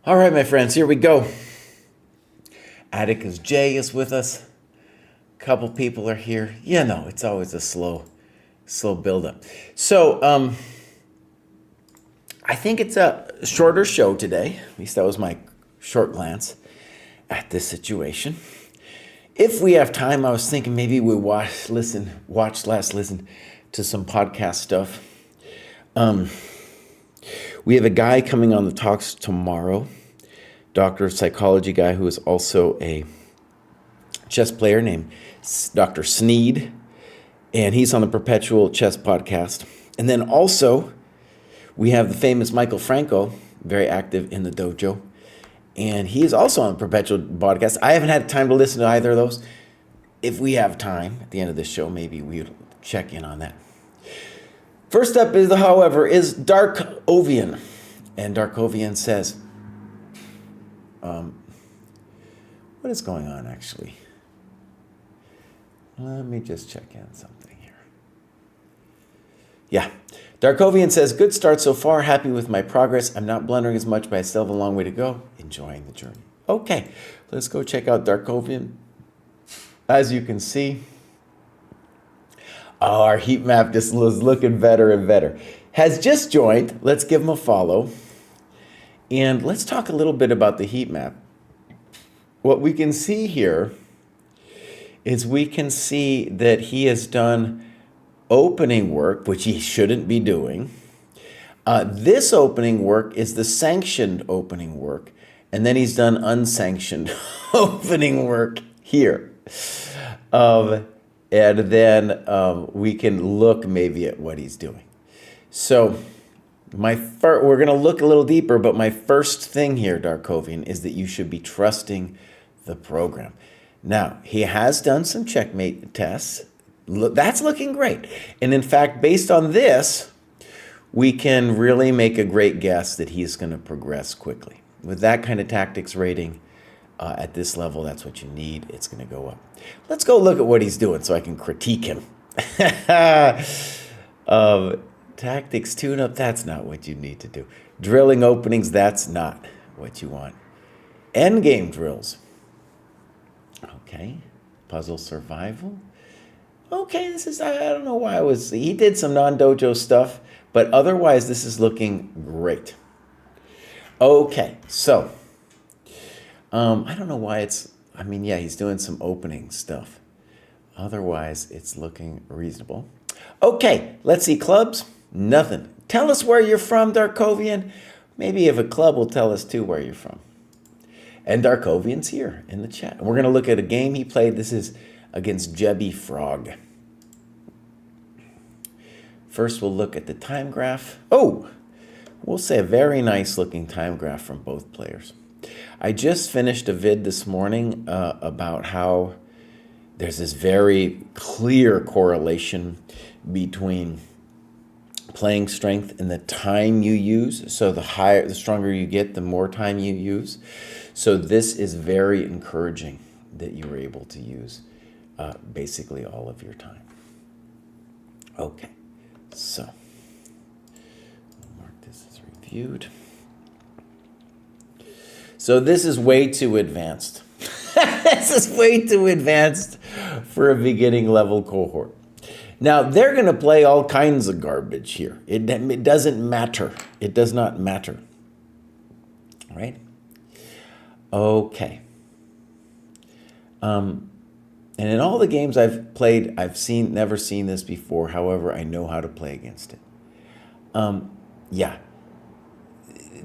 All right, my friends, here we go. Atticus J is with us. A couple people are here. It's always a slow buildup. So, I think it's a shorter show today. At least that was my short glance at this situation. If we have time, I was thinking maybe we listen to some podcast stuff. We have a guy coming on the talks tomorrow, doctor of psychology guy who is also a chess player named Dr. Sneed, and he's on the Perpetual Chess podcast. And then also we have the famous Michael Franco, very active in the dojo, and he is also on the Perpetual podcast. I haven't had time to listen to either of those. If we have time at the end of this show, maybe we'll check in on that. First up is, however, is Darkovian. And Darkovian says, what is going on actually? Let me just check in something here. Yeah. Darkovian says, good start so far. Happy with my progress. I'm not blundering as much, but I still have a long way to go. Enjoying the journey. Okay, let's go check out Darkovian. As you can see, our heat map just was looking better and better. Has just joined. Let's give him a follow. And let's talk a little bit about the heat map. What we can see here is we can see that he has done opening work, which he shouldn't be doing. This opening work is the sanctioned opening work. And then he's done unsanctioned opening work here. And then we can look maybe at what he's doing. So we're going to look a little deeper, but my first thing here, Darkovian, is that you should be trusting the program. Now, he has done some checkmate tests. That's looking great. And in fact, based on this, we can really make a great guess that he's going to progress quickly. With that kind of tactics rating, at this level, that's what you need. It's going to go up. Let's go look at what he's doing so I can critique him. Tactics tune-up, that's not what you need to do. Drilling openings, that's not what you want. Endgame drills. Okay. Puzzle survival. Okay, I don't know why he did some non-dojo stuff, but otherwise this is looking great. Okay, so I don't know why he's doing some opening stuff. Otherwise, it's looking reasonable. Okay, let's see clubs. Nothing. Tell us where you're from, Darkovian. Maybe if a club will tell us too where you're from. And Darkovian's here in the chat. We're going to look at a game he played. This is against Jebby Frog. First, we'll look at the time graph. Oh, we'll say a very nice looking time graph from both players. I just finished a vid this morning about how there's this very clear correlation between playing strength and the time you use. So the stronger you get, the more time you use. So this is very encouraging that you were able to use basically all of your time. Okay, so I'll mark this as reviewed. So this is way too advanced. This is way too advanced for a beginning level cohort. Now, they're going to play all kinds of garbage here. It doesn't matter. It does not matter. All right? Okay. And in all the games I've played, never seen this before. However, I know how to play against it. Yeah.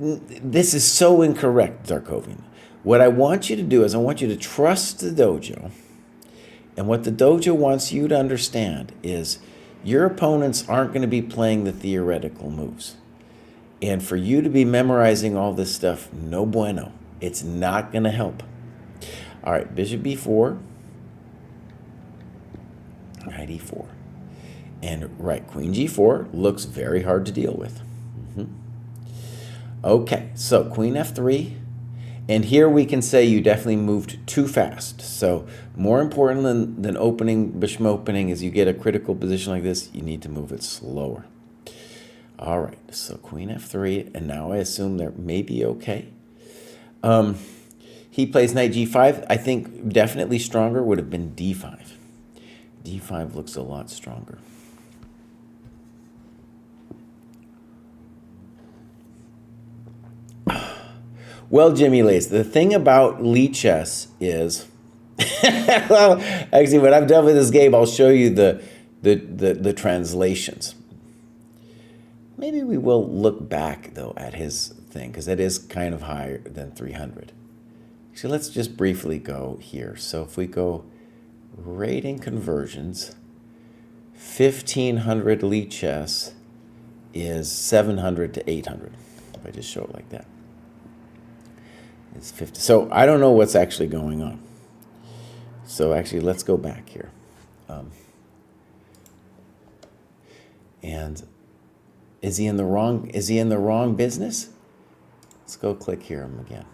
This is so incorrect, Darkovian. What I want you to do is I want you to trust the dojo. And what the dojo wants you to understand is your opponents aren't going to be playing the theoretical moves. And for you to be memorizing all this stuff, no bueno. It's not going to help. All right, bishop b4. Knight e4. And right, queen g4 looks very hard to deal with. Okay, so queen f3. And here we can say you definitely moved too fast. So more important than opening, bishop opening, is you get a critical position like this, you need to move it slower. All right, so queen f3, and now I assume that may be okay. He plays knight g5. I think definitely stronger would have been d5. d5 looks a lot stronger. Well, Jimmy Lace, the thing about Lichess is, well, actually, when I'm done with this game, I'll show you the translations. Maybe we will look back, though, at his thing, because it is kind of higher than 300. So let's just briefly go here. So if we go rating conversions, 1500 Lichess is 700 to 800, if I just show it like that. It's 50. So I don't know what's actually going on. So actually, let's go back here. And is he in the wrong? Is he in the wrong business? Let's go click here him again.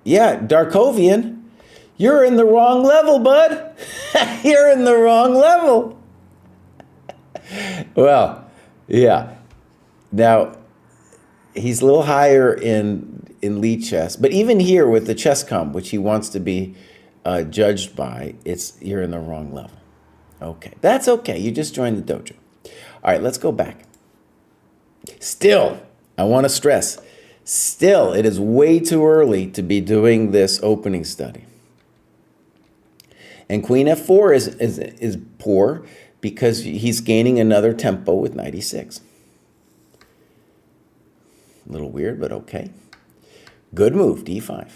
Yeah, Darkovian, you're in the wrong level, bud. You're in the wrong level. Well, yeah. Now, he's a little higher in Lichess, but even here with the chess.com, which he wants to be judged by, you're in the wrong level. Okay, that's okay. You just joined the dojo. All right, let's go back. Still, I want to stress, still, it is way too early to be doing this opening study. And Queen F4 is poor because he's gaining another tempo with knight e6. A little weird, but okay. Good move, d5.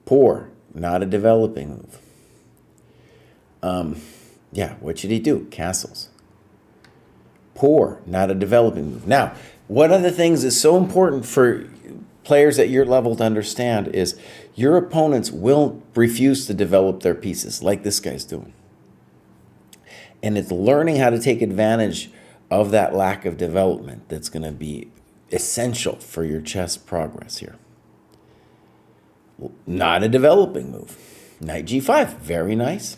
Poor, not a developing move. Yeah, what should he do? Castles. Poor, not a developing move. Now, one of the things that's so important for players at your level to understand is your opponents will refuse to develop their pieces like this guy's doing. And it's learning how to take advantage of that lack of development that's going to be essential for your chess progress here. Not a developing move. Knight g5, very nice.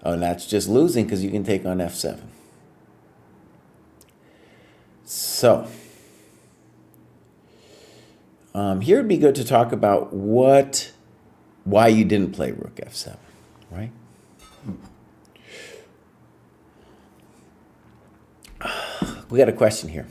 Oh, and that's just losing because you can take on f7. So, here it'd be good to talk about why you didn't play rook f7, right? We got a question here.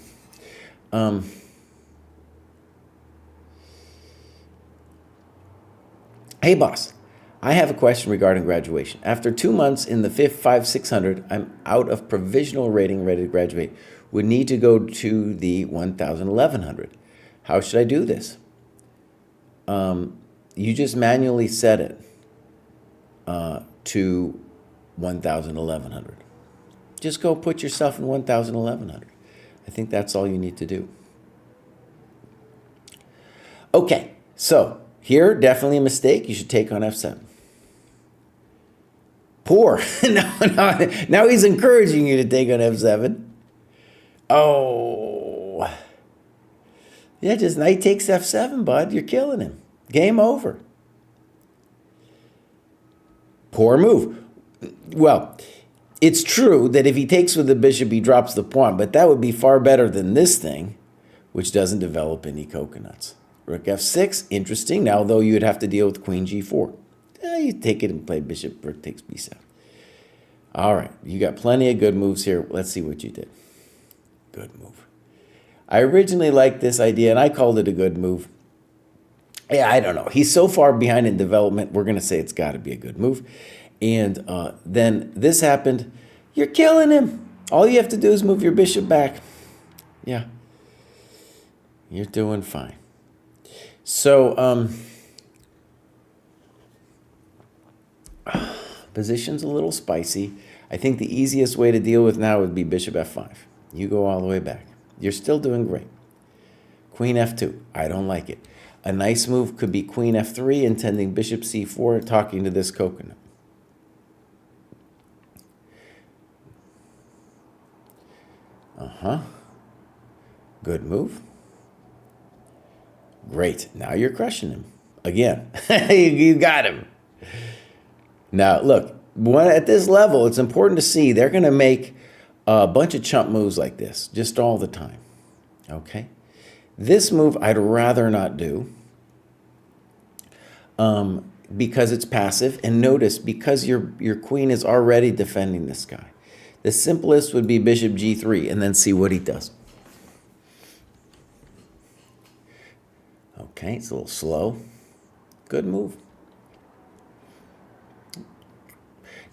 Hey, boss. I have a question regarding graduation. After 2 months in the 600, I'm out of provisional rating, ready to graduate. Would need to go to the 1,000, 1,100. How should I do this? You just manually set it to 1,000, 1,100. Just go put yourself in 1,000, 1,100. I think that's all you need to do. Okay, so here, definitely a mistake. You should take on f7. Poor. Now he's encouraging you to take on f7. Oh. Yeah, just knight takes f7, bud. You're killing him. Game over. Poor move. Well, it's true that if he takes with the bishop, he drops the pawn, but that would be far better than this thing, which doesn't develop any coconuts. Rook f6, interesting. Now, though, you'd have to deal with queen g4. You take it and play bishop, rook takes b7. All right, you got plenty of good moves here. Let's see what you did. Good move. I originally liked this idea, and I called it a good move. Yeah, I don't know. He's so far behind in development, we're going to say it's got to be a good move. And then this happened. You're killing him. All you have to do is move your bishop back. Yeah. You're doing fine. So, position's a little spicy. I think the easiest way to deal with now would be bishop f5. You go all the way back. You're still doing great. Queen f2. I don't like it. A nice move could be queen f3, intending bishop c4, talking to this coconut. Good move. Great. Now you're crushing him. Again. You got him. Now, look, at this level, it's important to see they're going to make a bunch of chump moves like this just all the time. Okay. This move I'd rather not do because it's passive. And notice, because your queen is already defending this guy, the simplest would be bishop g3 and then see what he does. Okay, it's a little slow. Good move.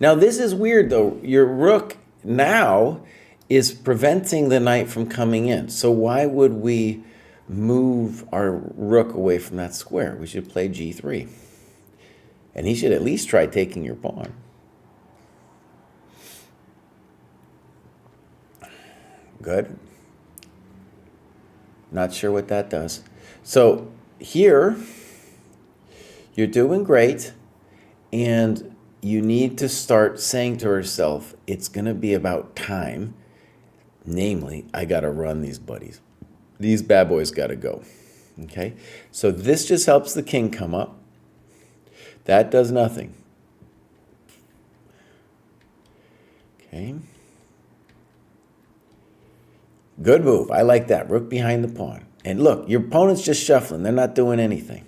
Now this is weird though. Your rook now is preventing the knight from coming in. So why would we move our rook away from that square? We should play g3. And he should at least try taking your pawn. Good. Not sure what that does. So here, you're doing great, and you need to start saying to yourself, it's going to be about time. Namely, I got to run these buddies. These bad boys got to go. Okay? So this just helps the king come up. That does nothing. Okay. Good move. I like that. Rook behind the pawn. And look, your opponent's just shuffling. They're not doing anything.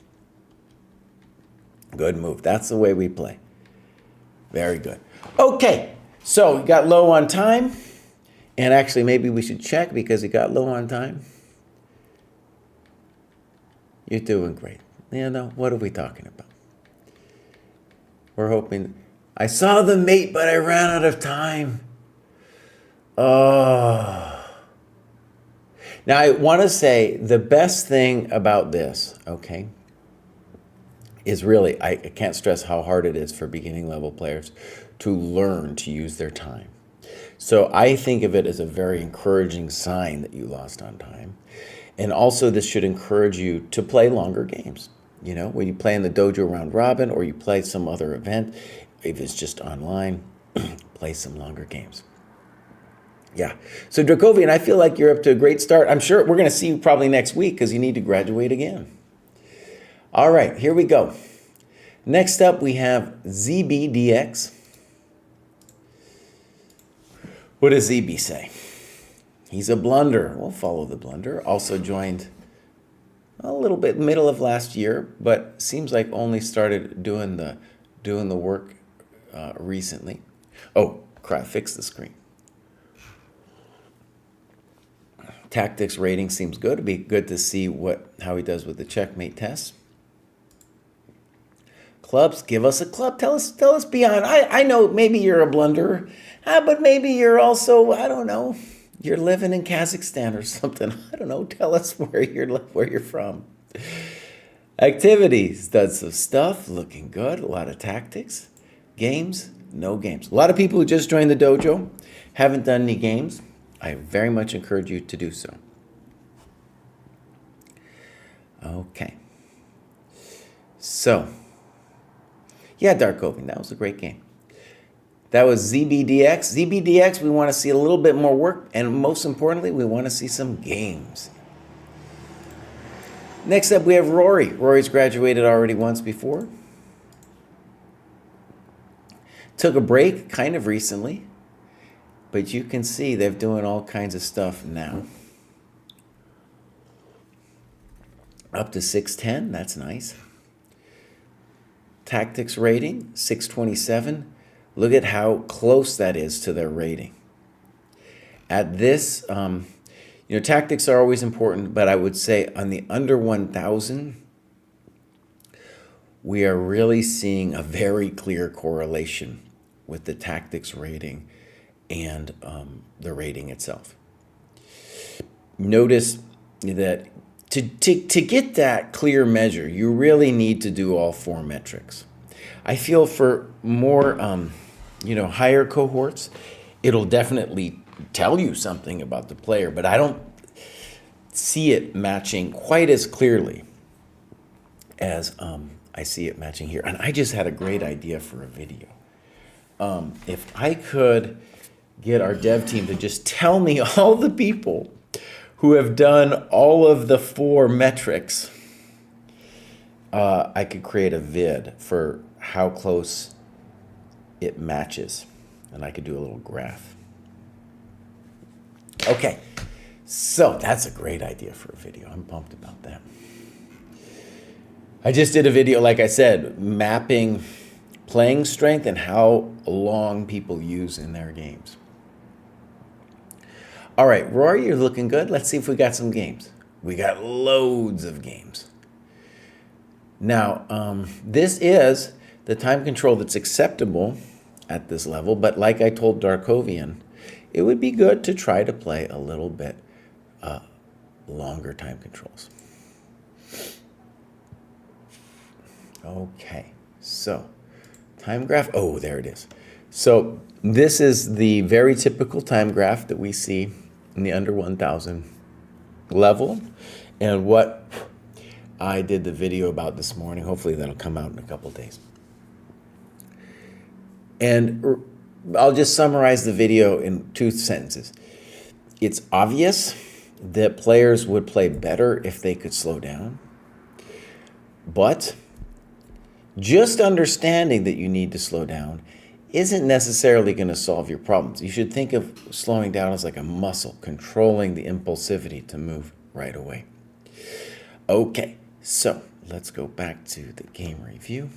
Good move. That's the way we play. Very good. Okay, so we got low on time. And actually, maybe we should check because he got low on time. You're doing great. You know, what are we talking about? We're hoping. I saw the mate, but I ran out of time. Oh. Now, I want to say the best thing about this, okay, is really, I can't stress how hard it is for beginning level players to learn to use their time. So I think of it as a very encouraging sign that you lost on time. And also this should encourage you to play longer games. You know, when you play in the dojo round robin or you play some other event, if it's just online, play some longer games. Yeah. So Dracovian, I feel like you're up to a great start. I'm sure we're going to see you probably next week because you need to graduate again. All right, here we go. Next up, we have ZBDX. What does ZB say? He's a blunder. We'll follow the blunder. Also joined a little bit middle of last year, but seems like only started doing the work recently. Oh, crap! Fix the screen. Tactics rating seems good. It'd be good to see how he does with the checkmate test. Clubs, give us a club. Tell us beyond. I know maybe you're a blunderer, but maybe you're also, I don't know, you're living in Kazakhstan or something. I don't know. Tell us where you're from. Activities, does some stuff, looking good. A lot of tactics. Games, no games. A lot of people who just joined the dojo haven't done any games. I very much encourage you to do so. Okay. So, yeah, Darkovian, that was a great game. That was ZBDX. ZBDX, we want to see a little bit more work, and most importantly, we want to see some games. Next up, we have Rory. Rory's graduated already once before. Took a break kind of recently. But you can see they're doing all kinds of stuff now. Up to 610, that's nice. Tactics rating, 627. Look at how close that is to their rating. At this, tactics are always important, but I would say on the under 1,000, we are really seeing a very clear correlation with the tactics rating and the rating itself. Notice that to get that clear measure, you really need to do all four metrics. I feel for more, higher cohorts, it'll definitely tell you something about the player, but I don't see it matching quite as clearly as I see it matching here. And I just had a great idea for a video. If I could get our dev team to just tell me all the people who have done all of the four metrics, I could create a vid for how close it matches. And I could do a little graph. Okay, So that's a great idea for a video. I'm pumped about that. I just did a video, like I said, mapping playing strength and how long people use in their games. All right, Rory, you're looking good. Let's see if we got some games. We got loads of games. Now, this is the time control that's acceptable at this level, but like I told Darkovian, it would be good to try to play a little bit longer time controls. Okay, so time graph, oh, there it is. So this is the very typical time graph that we see in the under 1,000 level, and what I did the video about this morning. Hopefully that'll come out in a couple days. And I'll just summarize the video in 2 sentences. It's obvious that players would play better if they could slow down, but just understanding that you need to slow down isn't necessarily going to solve your problems. You should think of slowing down as like a muscle, controlling the impulsivity to move right away. Okay, so let's go back to the game review.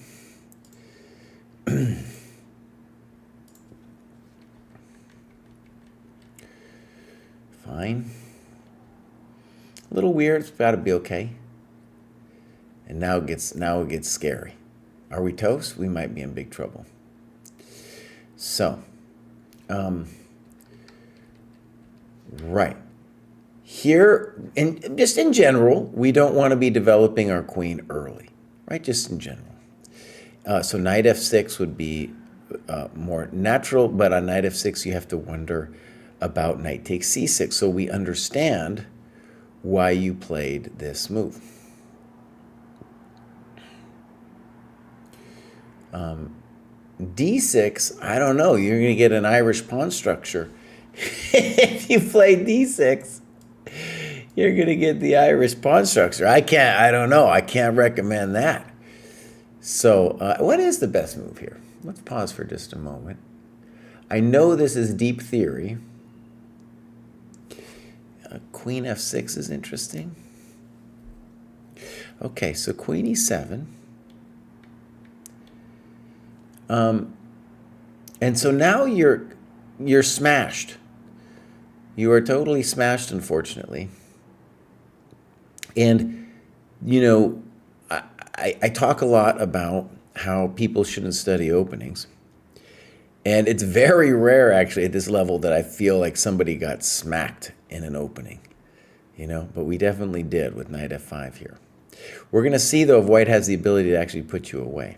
Fine. A little weird, it's got to be okay. And now it gets scary. Are we toast? We might be in big trouble. So, right. Here, and just in general, we don't want to be developing our queen early, right? Just in general. So knight f6 would be more natural, but on knight f6 you have to wonder about knight takes c6. So we understand why you played this move. D6, I don't know. You're going to get an Irish pawn structure. If you play D6, you're going to get the Irish pawn structure. I don't know. I can't recommend that. So what is the best move here? Let's pause for just a moment. I know this is deep theory. Queen f6 is interesting. Okay, so queen e7. And so now you're smashed. You are totally smashed, unfortunately. And, you know, I talk a lot about how people shouldn't study openings. And it's very rare, actually, at this level that I feel like somebody got smacked in an opening. You know, but we definitely did with knight f5 here. We're going to see, though, if white has the ability to actually put you away.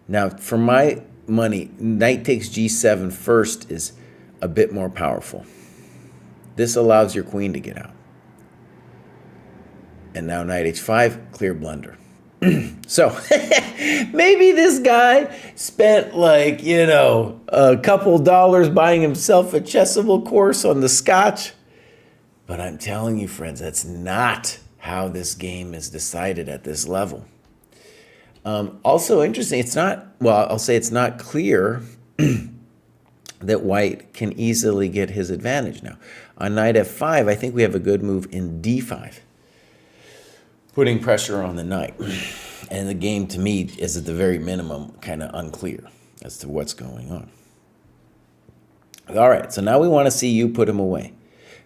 Now, for my money, knight takes g7 first is a bit more powerful. This allows your queen to get out. And now knight h5, clear blunder. So maybe this guy spent like, you know, a couple dollars buying himself a Chessable course on the Scotch. But I'm telling you, friends, that's not how this game is decided at this level. Also interesting, it's not, well, I'll say it's not clear that white can easily get his advantage now. On knight f5, I think we have a good move in d5, putting pressure on the knight. And the game, to me, is at the very minimum kind of unclear as to what's going on. All right, so now we want to see you put him away.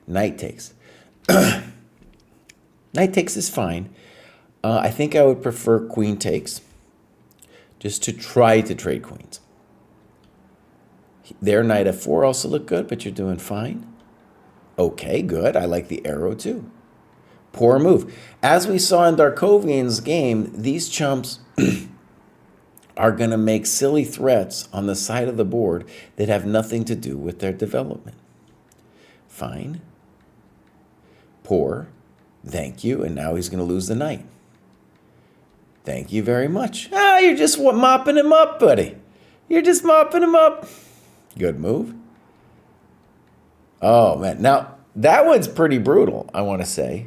Knight takes. Knight takes is fine. I think I would prefer queen takes, just to try to trade queens. There, knight f4 also look good, but you're doing fine. Okay, good. I like the arrow too. Poor move. As we saw in Darkovian's game, these chumps are going to make silly threats on the side of the board that have nothing to do with their development. Fine. Poor. Thank you. And now he's going to lose the knight. Thank you very much. Ah, you're just mopping him up, buddy. You're just mopping him up. Good move. Oh, man. Now, that one's pretty brutal, I want to say.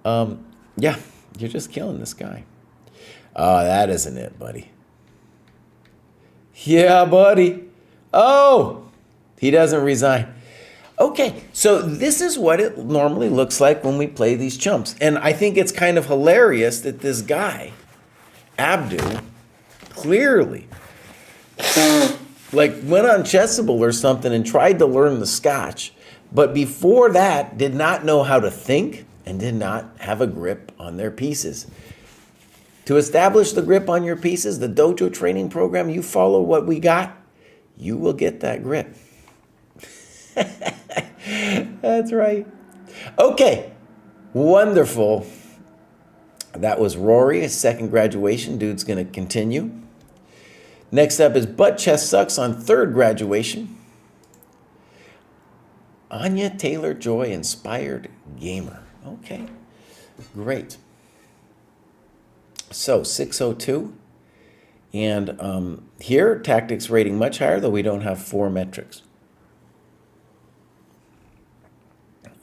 Yeah, you're just killing this guy. Oh, that isn't it, buddy. Yeah, buddy. Oh, he doesn't resign. Okay, so this is what it normally looks like when we play these chumps. And I think it's kind of hilarious that this guy, Abdu, clearly like went on Chessable or something and tried to learn the Scotch, but before that did not know how to think and did not have a grip on their pieces. To establish the grip on your pieces, the Dojo Training Program, you follow what we got, you will get that grip. That's right. Okay, wonderful. That was Rory, his second graduation. Dude's going to continue. Next up is Butt Chess Sucks on third graduation. Anya Taylor-Joy, Inspired Gamer. Okay, great. So 602. And here, tactics rating much higher, though we don't have 4 metrics.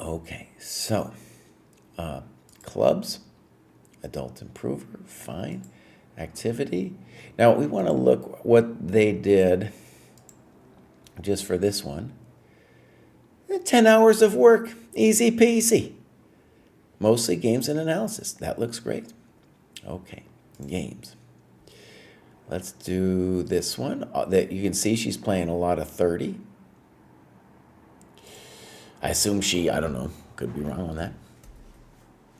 Okay, so clubs, adult improver, fine. Activity. Now we want to look what they did just for this one. 10 hours of work, easy peasy. Mostly games and analysis. That looks great. Okay, games. Let's do this one. That you can see she's playing a lot of 30. I assume I don't know, could be wrong on that.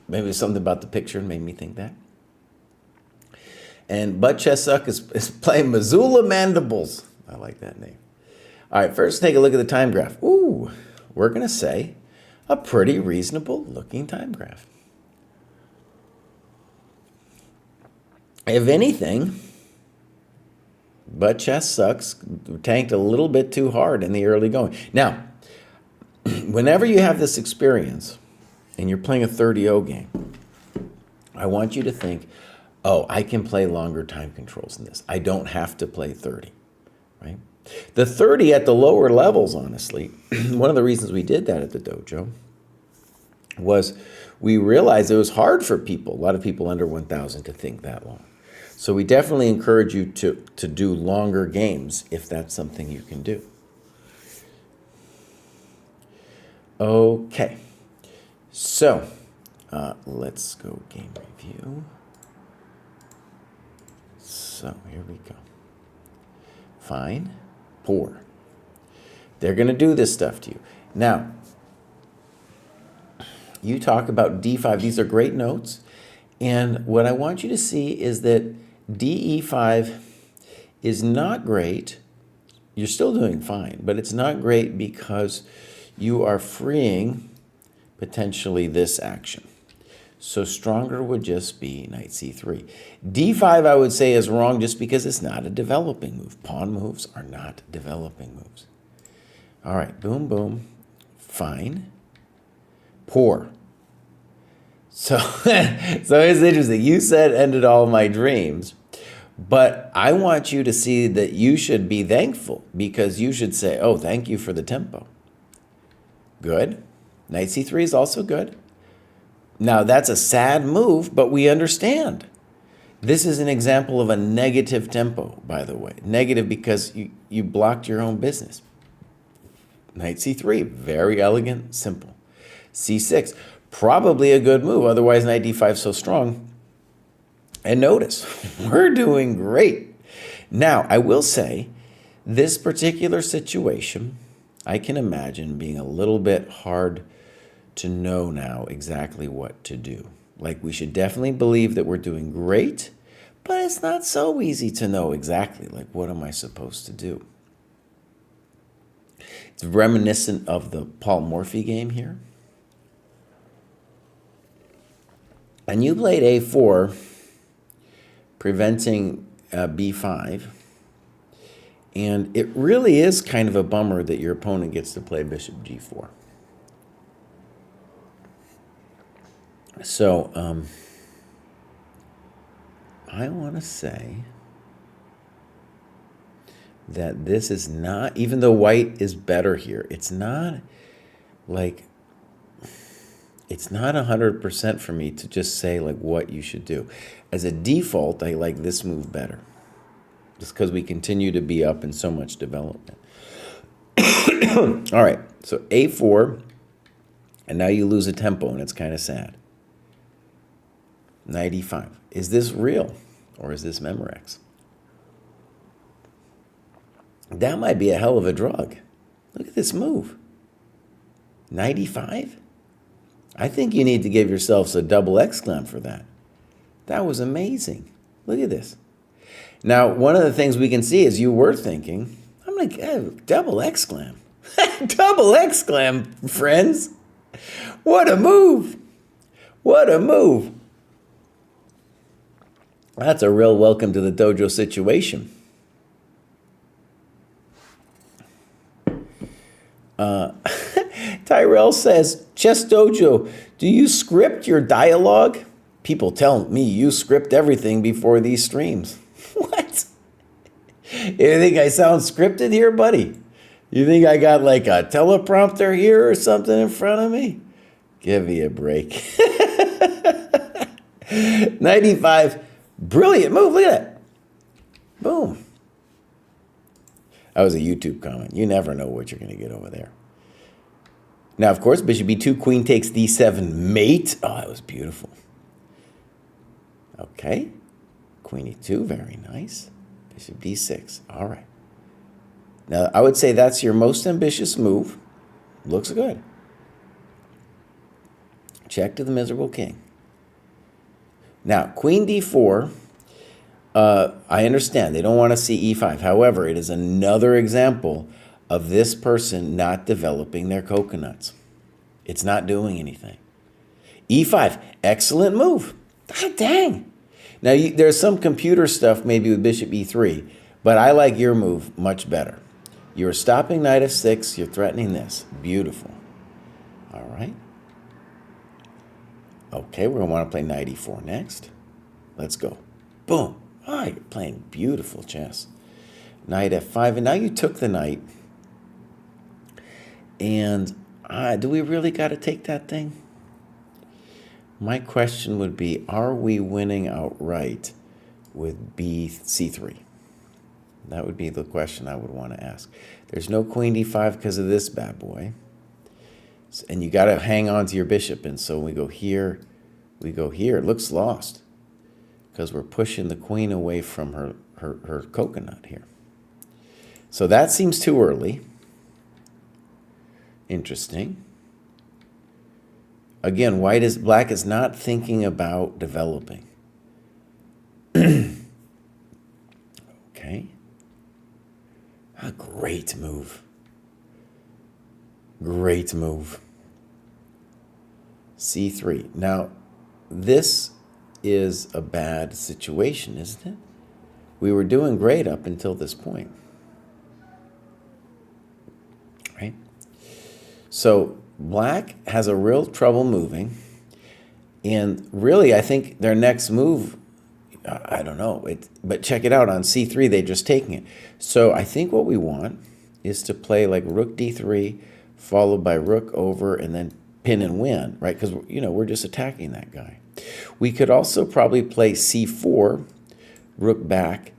Maybe something about the picture made me think that. And Butt Chess Suck is playing Missoula Mandibles. I like that name. All right, first take a look at the time graph. Ooh, we're going to say a pretty reasonable looking time graph. If anything, Butt Chess Sucks tanked a little bit too hard in the early going. Now, whenever you have this experience and you're playing a 30-0 game, I want you to think, oh, I can play longer time controls than this. I don't have to play 30, right? The 30 at the lower levels, honestly, one of the reasons we did that at the dojo was we realized it was hard for people, a lot of people under 1,000, to think that long. So we definitely encourage you to do longer games if that's something you can do. Okay, so let's go game review. So here we go. Fine, poor. They're going to do this stuff to you. Now, you talk about D5. These are great notes. And what I want you to see is that DE5 is not great. You're still doing fine, but it's not great because you are freeing potentially this action. So stronger would just be knight c3. D5, I would say, is wrong just because it's not a developing move. Pawn moves are not developing moves. All right, boom, boom. Fine. Poor. So it's interesting. You said ended all my dreams, but I want you to see that you should be thankful because you should say, oh, thank you for the tempo. Good. Knight c3 is also good. Now, that's a sad move, but we understand. This is an example of a negative tempo, by the way. Negative because you blocked your own business. Knight c3, very elegant, simple. c6, probably a good move, otherwise knight d5 so strong. And notice, we're doing great. Now, I will say, this particular situation, I can imagine being a little bit hard to know now exactly what to do. Like, we should definitely believe that we're doing great, but it's not so easy to know exactly, like, what am I supposed to do? It's reminiscent of the Paul Morphy game here. And you played a4, preventing b5. And it really is kind of a bummer that your opponent gets to play bishop g4. So, I want to say that this is not, even though white is better here, it's not like, it's not 100% for me to just say like what you should do. As a default, I like this move better. Just because we continue to be up in so much development. All right, so a4, and now you lose a tempo, and it's kind of sad. Knight e5. Is this real, or is this Memorex? That might be a hell of a drug. Look at this move. Knight e5? I think you need to give yourselves a double exclam for that. That was amazing. Look at this. Now, one of the things we can see is you were thinking, I'm like, double exclam. Double exclam, friends. What a move. What a move. That's a real welcome to the dojo situation. Tyrell says, Chess Dojo, do you script your dialogue? People tell me you script everything before these streams. What? You think I sound scripted here, buddy? You think I got like a teleprompter here or something in front of me? Give me a break. 95, brilliant move, look at that. Boom. That was a YouTube comment. You never know what you're going to get over there. Now, of course, bishop b2, queen takes d7, mate. Oh, that was beautiful. Okay. Queen e2, very nice. Bishop d6. All right. Now, I would say that's your most ambitious move. Looks good. Check to the miserable king. Now, queen d4, I understand. They don't want to see e5. However, it is another example of this person not developing their coconuts. It's not doing anything. e5, excellent move. God dang. Now, there's some computer stuff maybe with bishop e3, but I like your move much better. You're stopping knight f6. You're threatening this. Beautiful. All right. Okay, we're going to want to play knight e4 next. Let's go. Boom. All right, you're playing beautiful chess. Knight f5, and now you took the knight. And do we really got to take that thing? My question would be, are we winning outright with c3? That would be the question I would want to ask. There's no queen d5 because of this bad boy. And you got to hang on to your bishop. And so we go here, we go here. It looks lost because we're pushing the queen away from her coconut here. So that seems too early. Interesting. Again, black is not thinking about developing. Okay. A great move. Great move. c3. Now, this is a bad situation, isn't it? We were doing great up until this point. Right? So black has a real trouble moving. And really, I think their next move, I don't know, but check it out. On c3, they're just taking it. So I think what we want is to play like rook d3, followed by rook over, and then pin and win, right? Because, we're just attacking that guy. We could also probably play c4, rook back,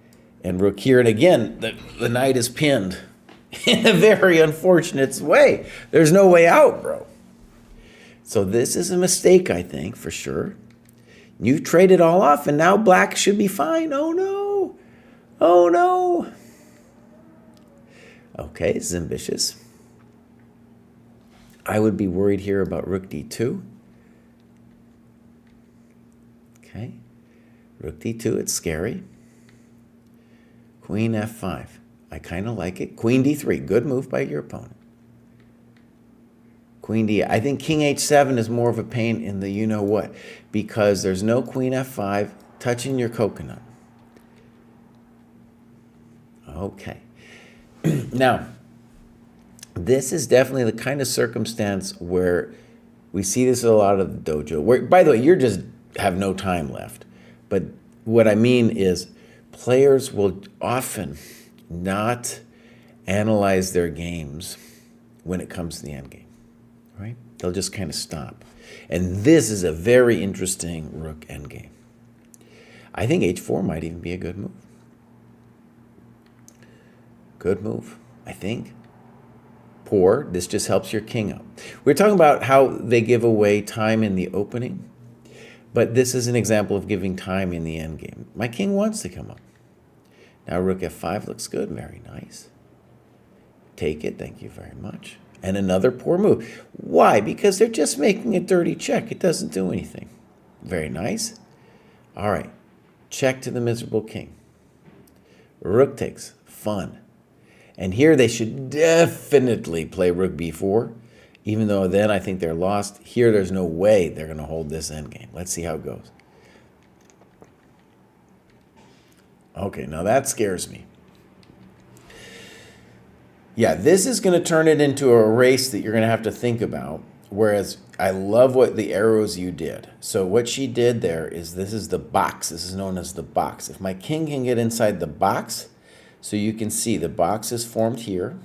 and rook here. And again, the knight is pinned in a very unfortunate way. There's no way out, bro. So this is a mistake, I think, for sure. You trade it all off, and now black should be fine. Oh, no. Oh, no. Okay, this is ambitious. I would be worried here about rook d2. Okay. Rook d2, it's scary. Queen f5. I kind of like it. Queen d3, good move by your opponent. Queen d, I think king h7 is more of a pain in the you-know-what, because there's no queen f5 touching your coconut. Okay. Now, this is definitely the kind of circumstance where we see this a lot of the dojo. Where, by the way, you just have no time left. But what I mean is players will often not analyze their games when it comes to the end game, right? They'll just kind of stop. And this is a very interesting rook endgame. I think h4 might even be a good move. Good move, I think. poor. This just helps your king up. We're talking about how they give away time in the opening, but this is an example of giving time in the endgame. My king wants to come up. Now rook f5 looks good. Very nice. Take it. Thank you very much. And another poor move. Why? Because they're just making a dirty check. It doesn't do anything. Very nice. All right. Check to the miserable king. Rook takes. Fun. And here they should definitely play rook b4, even though then I think they're lost. Here there's no way they're going to hold this endgame. Let's see how it goes. Okay, now that scares me. Yeah, this is going to turn it into a race that you're going to have to think about, whereas I love what the arrows you did. So what she did there is this is the box. This is known as the box. If my king can get inside the box, so you can see the box is formed here.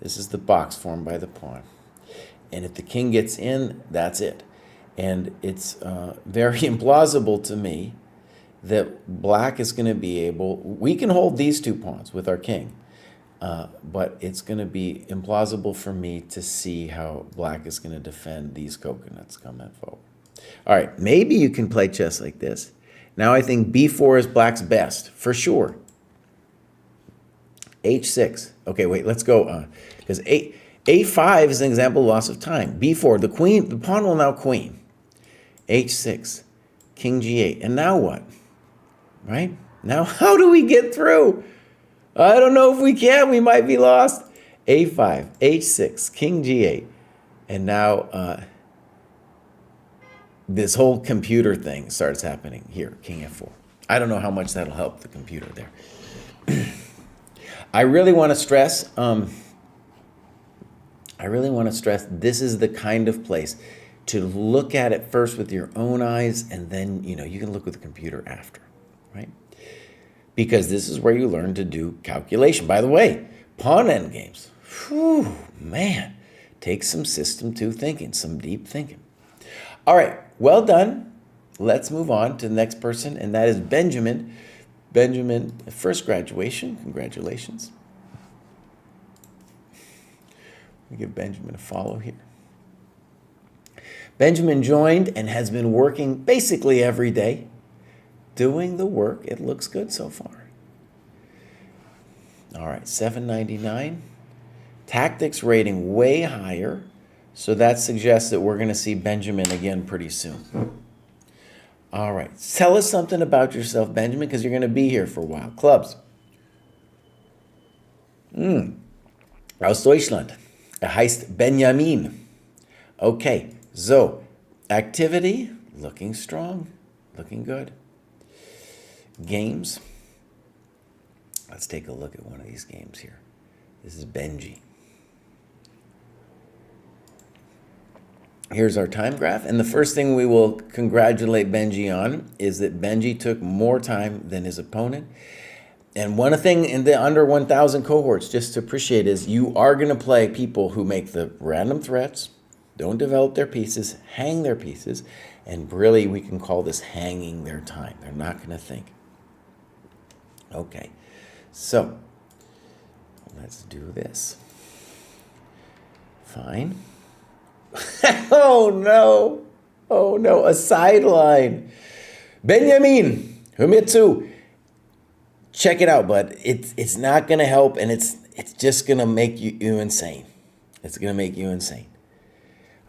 This is the box formed by the pawn. And if the king gets in, that's it. And it's very implausible to me that black is going to be able, we can hold these two pawns with our king, but it's going to be implausible for me to see how black is going to defend these coconuts coming forward. All right, maybe you can play chess like this. Now I think b4 is black's best, for sure. h6. Okay, wait, let's go. Because a5 is an example of loss of time. b4, the pawn will now queen. h6, king g8. And now what? Right? Now how do we get through? I don't know if we can. We might be lost. a5, h6, king g8. And now this whole computer thing starts happening here, king f4. I don't know how much that'll help the computer there. I really want to stress, this is the kind of place to look at it first with your own eyes, and then, you can look with the computer after, right? Because this is where you learn to do calculation. By the way, pawn endgames, whew, man, takes some system 2 thinking, some deep thinking. All right, well done. Let's move on to the next person, and that is Benjamin. Benjamin, first graduation, congratulations. We give Benjamin a follow here. Benjamin joined and has been working basically every day, doing the work. It looks good so far. All right, 799. Tactics rating way higher, so that suggests that we're going to see Benjamin again pretty soon. All right, tell us something about yourself, Benjamin, because you're going to be here for a while. Clubs. Aus Deutschland. Heißt Benjamin. Okay, so activity, looking strong, looking good. Games. Let's take a look at one of these games here. This is Benji. Here's our time graph, and the first thing we will congratulate Benji on is that Benji took more time than his opponent. And one thing in the under 1,000 cohorts, just to appreciate, is you are going to play people who make the random threats, don't develop their pieces, hang their pieces, and really we can call this hanging their time. They're not going to think. Okay, so let's do this. Fine. Oh no, a sideline. Benjamin, hör mir zu. Check it out, bud. It's not going to help, and it's just going to make you insane. It's going to make you insane.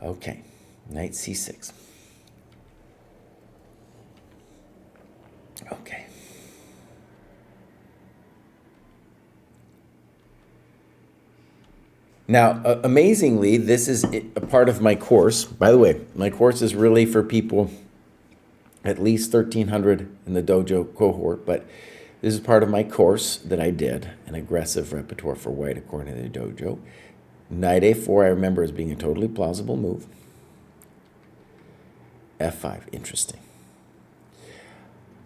Okay, knight c6. Okay. Now, amazingly, this is a part of my course. By the way, my course is really for people at least 1,300 in the dojo cohort, but this is part of my course that I did, an aggressive repertoire for white according to the dojo. Knight a4, I remember as being a totally plausible move. f5, interesting.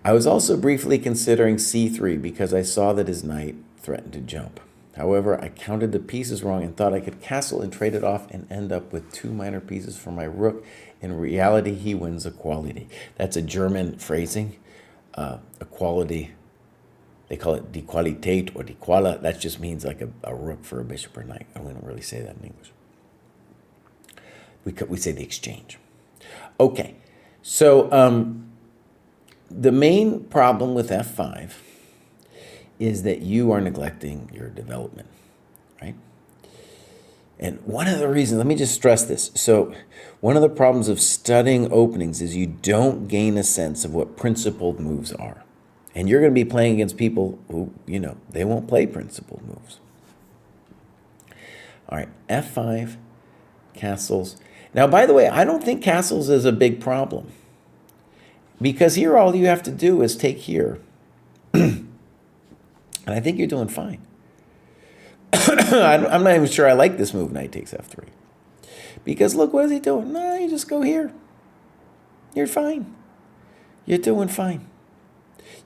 I was also briefly considering c3 because I saw that his knight threatened to jump. However, I counted the pieces wrong and thought I could castle and trade it off and end up with 2 minor pieces for my rook. In reality, he wins equality. That's a German phrasing, equality They call it dequalitate or dequala. That just means like a rook for a bishop or knight. I wouldn't really say that in English. We say the exchange. Okay, so the main problem with f5 is that you are neglecting your development, right? And one of the reasons, let me just stress this. So one of the problems of studying openings is you don't gain a sense of what principled moves are. And you're going to be playing against people who, they won't play principled moves. All right, f5, castles. Now, by the way, I don't think castles is a big problem. Because here all you have to do is take here. And I think you're doing fine. I'm not even sure I like this move, knight takes f3. Because look, what is he doing? No, you just go here. You're fine. You're doing fine.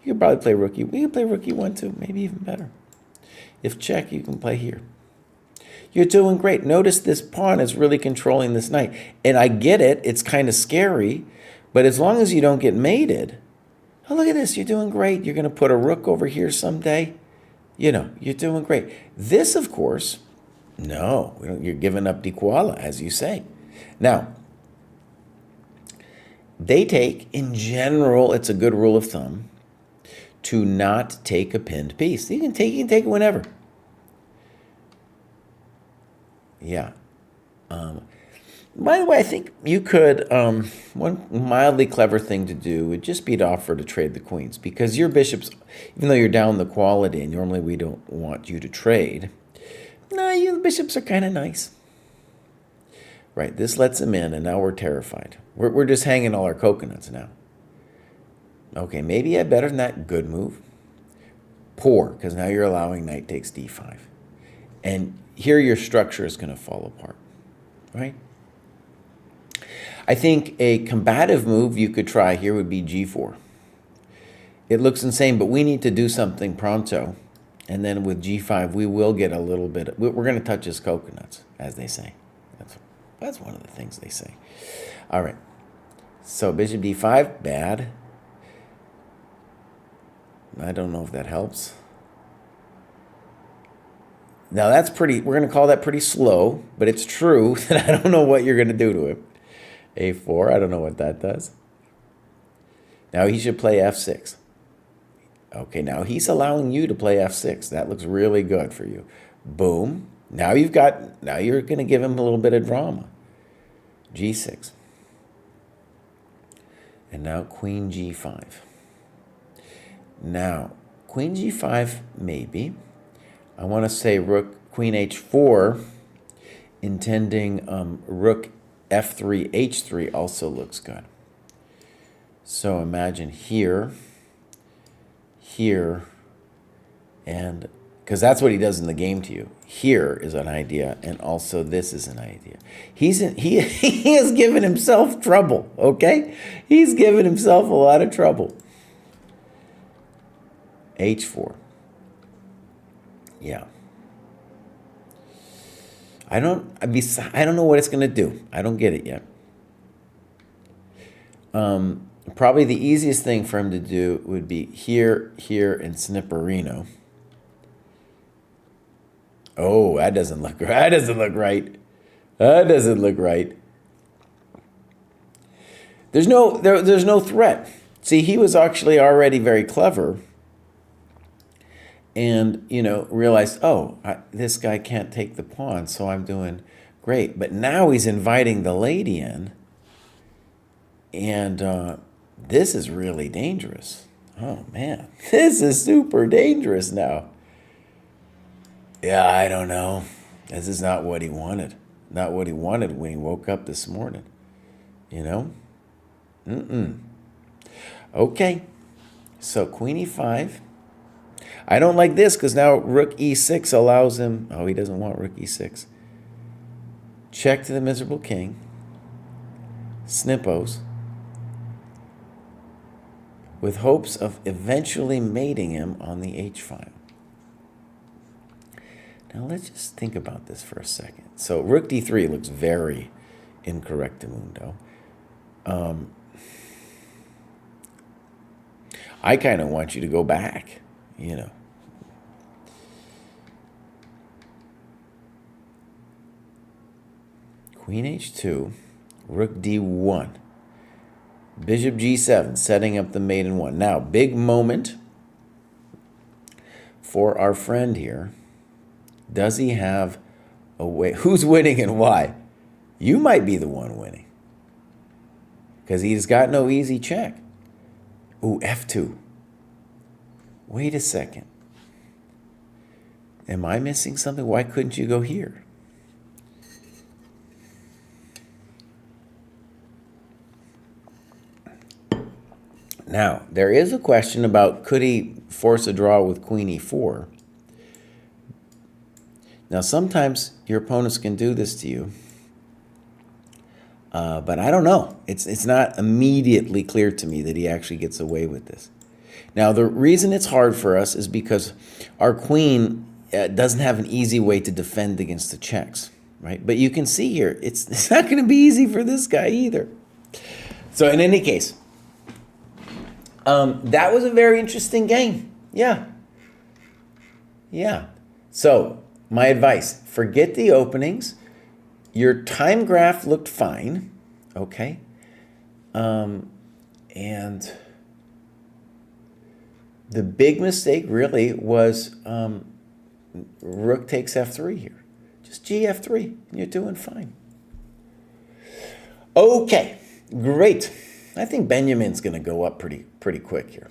You could probably play rook. You can play rook e1 too, maybe even better. If check, you can play here. You're doing great. Notice this pawn is really controlling this knight. And I get it. It's kind of scary. But as long as you don't get mated, oh, look at this. You're doing great. You're going to put a rook over here someday. You're doing great. This, of course, no. You're giving up dequala, as you say. Now, they take, in general, it's a good rule of thumb, to not take a pinned piece. You can take it whenever. Yeah. By the way, I think you could, one mildly clever thing to do would just be to offer to trade the queens. Because your bishops, even though you're down the quality, and normally we don't want you to trade, the bishops are kind of nice. Right, this lets them in, and now we're terrified. We're just hanging all our coconuts now. Okay, maybe I better than that. Good move. Poor, because now you're allowing knight takes d5. And here your structure is going to fall apart, right? I think a combative move you could try here would be g4. It looks insane, but we need to do something pronto. And then with g5, we will get a little bit. We're going to touch his coconuts, as they say. That's one of the things they say. All right. So bishop d5, bad. I don't know if that helps. Now that's pretty, we're going to call that pretty slow, but it's true that I don't know what you're going to do to him. a4, I don't know what that does. Now he should play f6. Okay, now he's allowing you to play f6. That looks really good for you. Boom. Now you're going to give him a little bit of drama. g6. And now queen g5. Now, queen g5, maybe. I want to say rook, queen h4, intending rook f3, h3 also looks good. So imagine here, and because that's what he does in the game to you. Here is an idea, and also this is an idea. He has given himself trouble, okay? He's given himself a lot of trouble. h4. Yeah. I don't know what it's going to do. I don't get it yet. Probably the easiest thing for him to do would be here, and snipperino. Oh, that doesn't look right. That doesn't look right. That doesn't look right. There's no threat. See, he was actually already very clever. And, realized, this guy can't take the pawn, so I'm doing great. But now he's inviting the lady in. And this is really dangerous. Oh, man. This is super dangerous now. Yeah, I don't know. This is not what he wanted. Not what he wanted when he woke up this morning. Okay. So queen e5. I don't like this because now rook e6 allows him. Oh, he doesn't want rook e6. Check to the miserable king. Snippos. With hopes of eventually mating him on the h file. Now let's just think about this for a second. So rook d3 looks very incorrectamundo. I kind of want you to go back. you know. Queen h2, rook d1, bishop g7, setting up the maiden one. Now, big moment for our friend here. Does he have a way? Who's winning and why? You might be the one winning, because he's got no easy check. Ooh, f2. Wait a second. Am I missing something? Why couldn't you go here? Now, there is a question about could he force a draw with queen e4. Now, sometimes your opponents can do this to you, but I don't know. It's not immediately clear to me that he actually gets away with this. Now, the reason it's hard for us is because our queen doesn't have an easy way to defend against the checks, right? But you can see here, it's not going to be easy for this guy either. So in any case, that was a very interesting game. Yeah. So my advice, forget the openings. Your time graph looked fine, okay? And the big mistake really was rook takes f3 here. Just gf3, and you're doing fine. Okay, great. I think Benjamin's going to go up pretty quick here.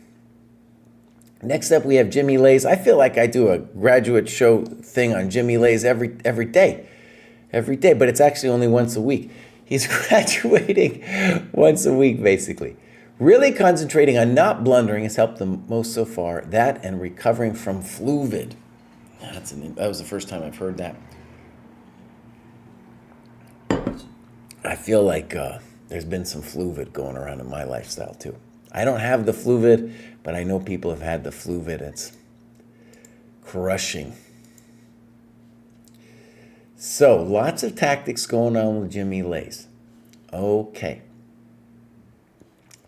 Next up, we have Jimmy Lays. I feel like I do a graduate show thing on Jimmy Lays every day, but it's actually only once a week. He's graduating once a week, basically. Really concentrating on not blundering has helped the most so far. That and recovering from fluvid. That was the first time I've heard that. I feel like there's been some fluvid going around in my lifestyle too. I don't have the fluvid, but I know people have had the fluvid. It's crushing. So, lots of tactics going on with Jimmy Lays. Okay.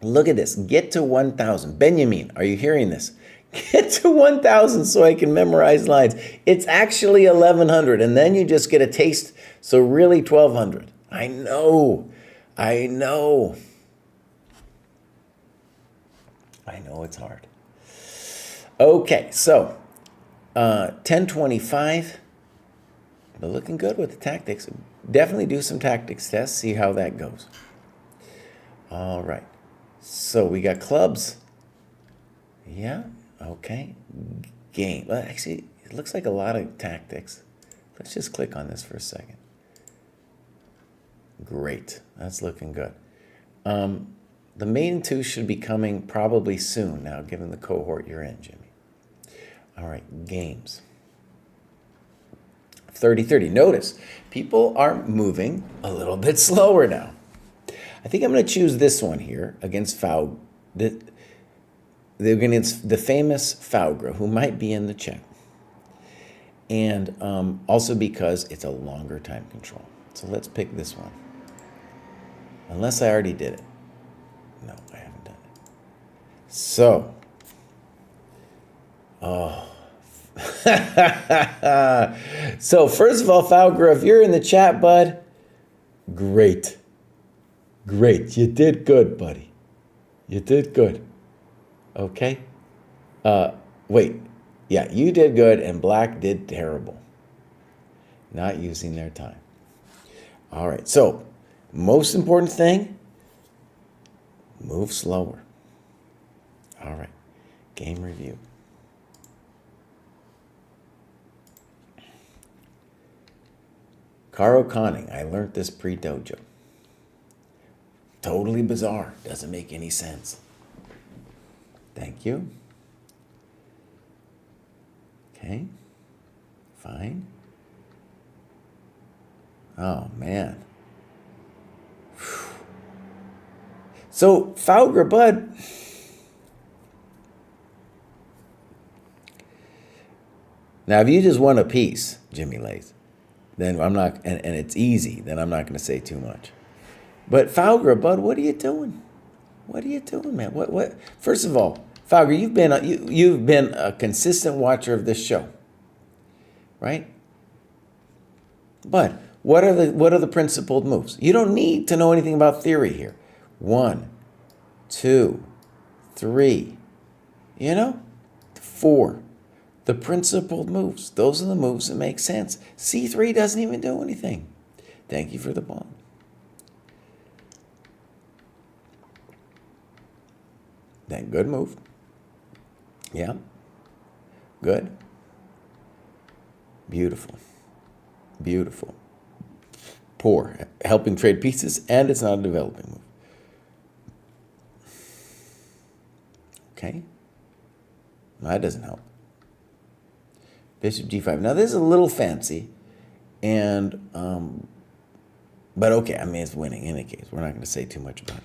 Look at this. Get to 1,000. Benjamin, are you hearing this? Get to 1,000 so I can memorize lines. It's actually 1,100, and then you just get a taste. So really 1,200. I know it's hard. Okay, so 1025. But looking good with the tactics. Definitely do some tactics tests, see how that goes. All right. So we got clubs. Yeah, okay. Game. Well, actually, it looks like a lot of tactics. Let's just click on this for a second. Great. That's looking good. The maiden two should be coming probably soon now, given the cohort you're in, Jimmy. All right, games. 30-30. Notice, people are moving a little bit slower now. I think I'm going to choose this one here against They're against the famous Faugra, who might be in the chat. And also because it's a longer time control. So let's pick this one. Unless I already did it. No, I haven't done it. So. Oh. So first of all, Faugra, if you're in the chat, bud, great. Great. You did good, buddy. You did good. Okay? Wait. Yeah, you did good and Black did terrible. Not using their time. All right. So, most important thing, move slower. All right. Game review. Caro conning. I learned this pre-dojo. Totally bizarre. Doesn't make any sense. Thank you. Okay. Fine. Oh, man. Whew. So, Faugra, bud. Now, if you just want a piece, Jimmy Lays, then I'm not, and it's easy, then I'm not going to say too much. But Faugra, bud, what are you doing? What are you doing, man? What? First of all, Fauger, you've been a consistent watcher of this show, right? But what are the principled moves? You don't need to know anything about theory here. 1, 2, 3, 4. The principled moves. Those are the moves that make sense. C3 doesn't even do anything. Thank you for the pawn. Then good move. Yeah. Good. Beautiful. Beautiful. Poor. Helping trade pieces, and it's not a developing move. Okay. That doesn't help. Bishop g5. Now this is a little fancy, and but okay. I mean, it's winning in any case. We're not going to say too much about it.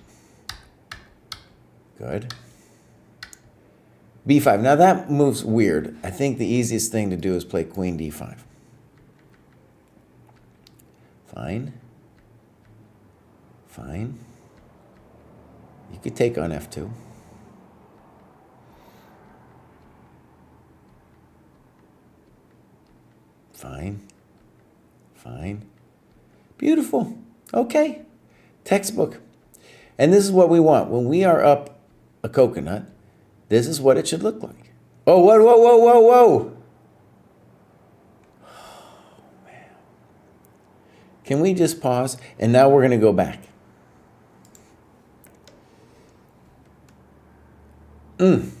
Good. b5. Now that move's weird. I think the easiest thing to do is play queen d5. Fine. Fine. You could take on f2. Fine. Fine. Beautiful. Okay. Textbook. And this is what we want. When we are up a coconut, this is what it should look like. Oh, whoa, whoa, whoa, whoa, whoa. Oh, man. Can we just pause? And now we're going to go back. Can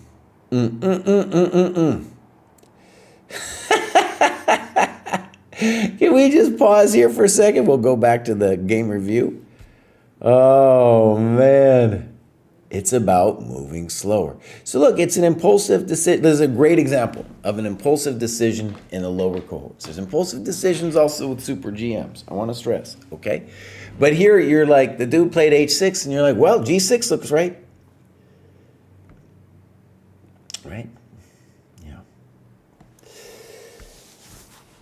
we just pause here for a second? We'll go back to the game review. Oh, man. It's about moving slower. So look, it's an impulsive decision. There's a great example of an impulsive decision in the lower cohorts. There's impulsive decisions also with super GMs. I want to stress, okay? But here you're like, the dude played h6, and you're like, well, g6 looks right. Right? Yeah.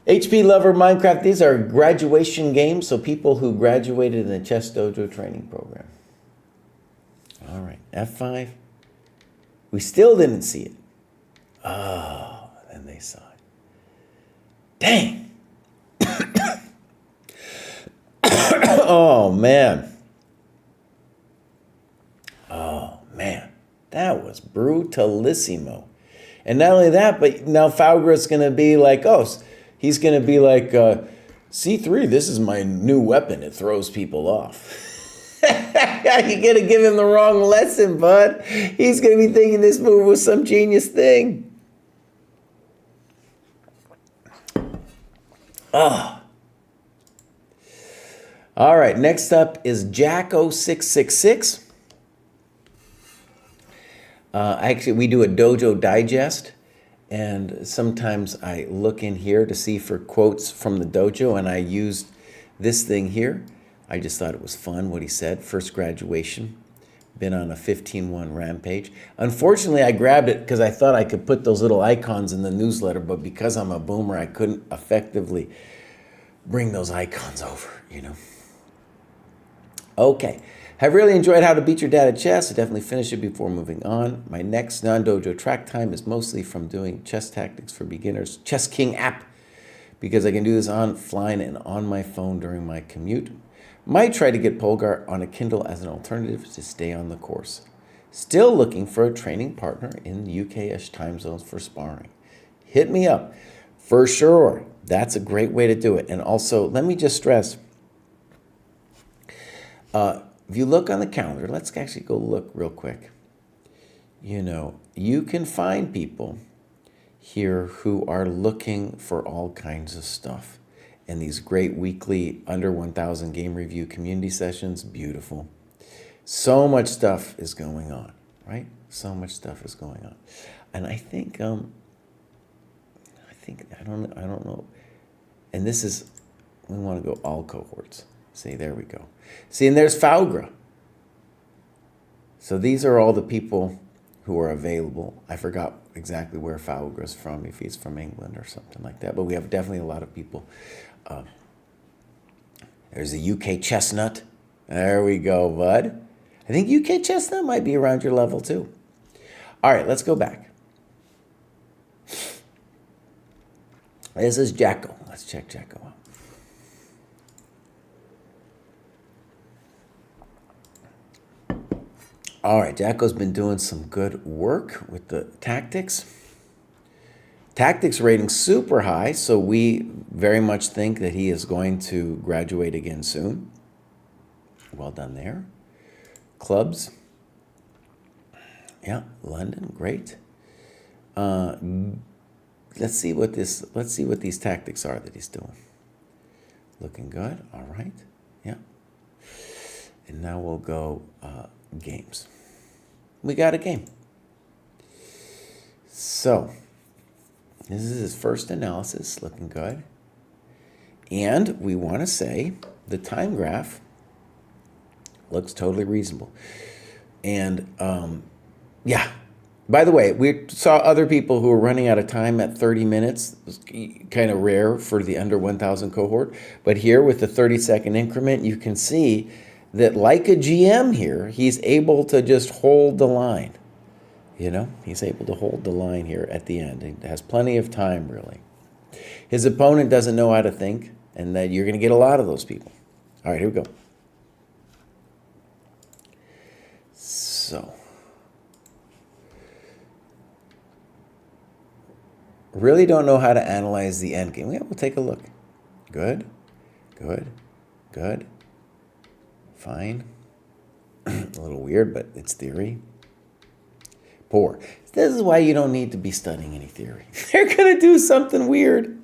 HP Lover Minecraft, these are graduation games, so people who graduated in the ChessDojo Training Program. All right, f5. We still didn't see it. Oh, then they saw it. Dang. Oh, man. Oh, man. That was brutalissimo. And not only that, but now Faugra's going to be like, oh, he's going to be like, C3, this is my new weapon. It throws people off. You're going to give him the wrong lesson, bud. He's going to be thinking this move was some genius thing. Oh. All right, next up is Jack 0666. Actually, we do a dojo digest, and sometimes I look in here to see for quotes from the dojo, and I used this thing here. I just thought it was fun what he said. First graduation, been on a 15-1 rampage. Unfortunately, I grabbed it because I thought I could put those little icons in the newsletter, but because I'm a boomer, I couldn't effectively bring those icons over, Okay. Have really enjoyed How to Beat Your Dad at Chess. I definitely finish it before moving on. My next non-dojo track time is mostly from doing chess tactics for beginners, Chess King app, because I can do this on flying and on my phone during my commute. Might try to get Polgar on a Kindle as an alternative to stay on the course. Still looking for a training partner in UK-ish time zones for sparring. Hit me up. For sure. That's a great way to do it. And also, let me just stress, if you look on the calendar, let's actually go look real quick. You can find people here who are looking for all kinds of stuff. And these great weekly under 1,000 game review community sessions, beautiful. So much stuff is going on, right? So much stuff is going on. And I think I don't know. And this is, we want to go all cohorts. See, there we go. See, and there's Faugra. So these are all the people who are available. I forgot exactly where Faugra's from, if he's from England or something like that. But we have definitely a lot of people. There's a UK Chestnut. There we go, bud. I think UK Chestnut might be around your level too. All right, let's go back. This is Jacko. Let's check Jacko out. All right, Jacko's been doing some good work with the tactics. Tactics rating super high, so we very much think that he is going to graduate again soon. Well done there. Clubs. Yeah, London, great. Let's see what these tactics are that he's doing. Looking good. All right. Yeah. And now we'll go games. We got a game. So this is his first analysis, looking good. And we want to say the time graph looks totally reasonable. And yeah, by the way, we saw other people who were running out of time at 30 minutes. It was kind of rare for the under 1,000 cohort. But here with the 30-second increment, you can see that like a GM here, he's able to just hold the line. You know, he's able to hold the line here at the end. He has plenty of time, really. His opponent doesn't know how to think, and that you're going to get a lot of those people. All right, here we go. So, really don't know how to analyze the end game. Yeah, we'll take a look. Good, good, good. Fine. A little weird, but it's theory. Poor. This is why you don't need to be studying any theory. They're going to do something weird.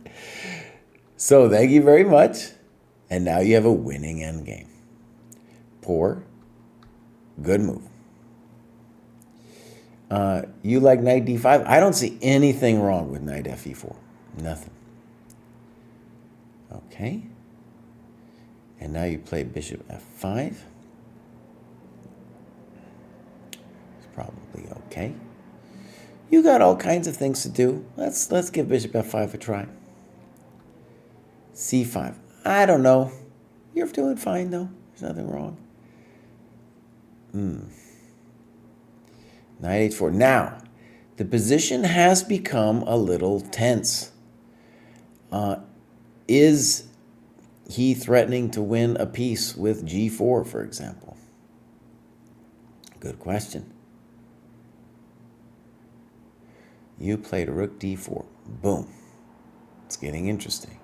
So thank you very much. And now you have a winning endgame. Poor. Good move. You like knight d5? I don't see anything wrong with knight fe4. Nothing. Okay. And now you play bishop f5. It's probably okay. You got all kinds of things to do. Let's give bishop f5 a try. c5. I don't know. You're doing fine though. There's nothing wrong. Knight h4. Now, the position has become a little tense. Is he threatening to win a piece with g4, for example? Good question. You played rook d4. Boom. It's getting interesting.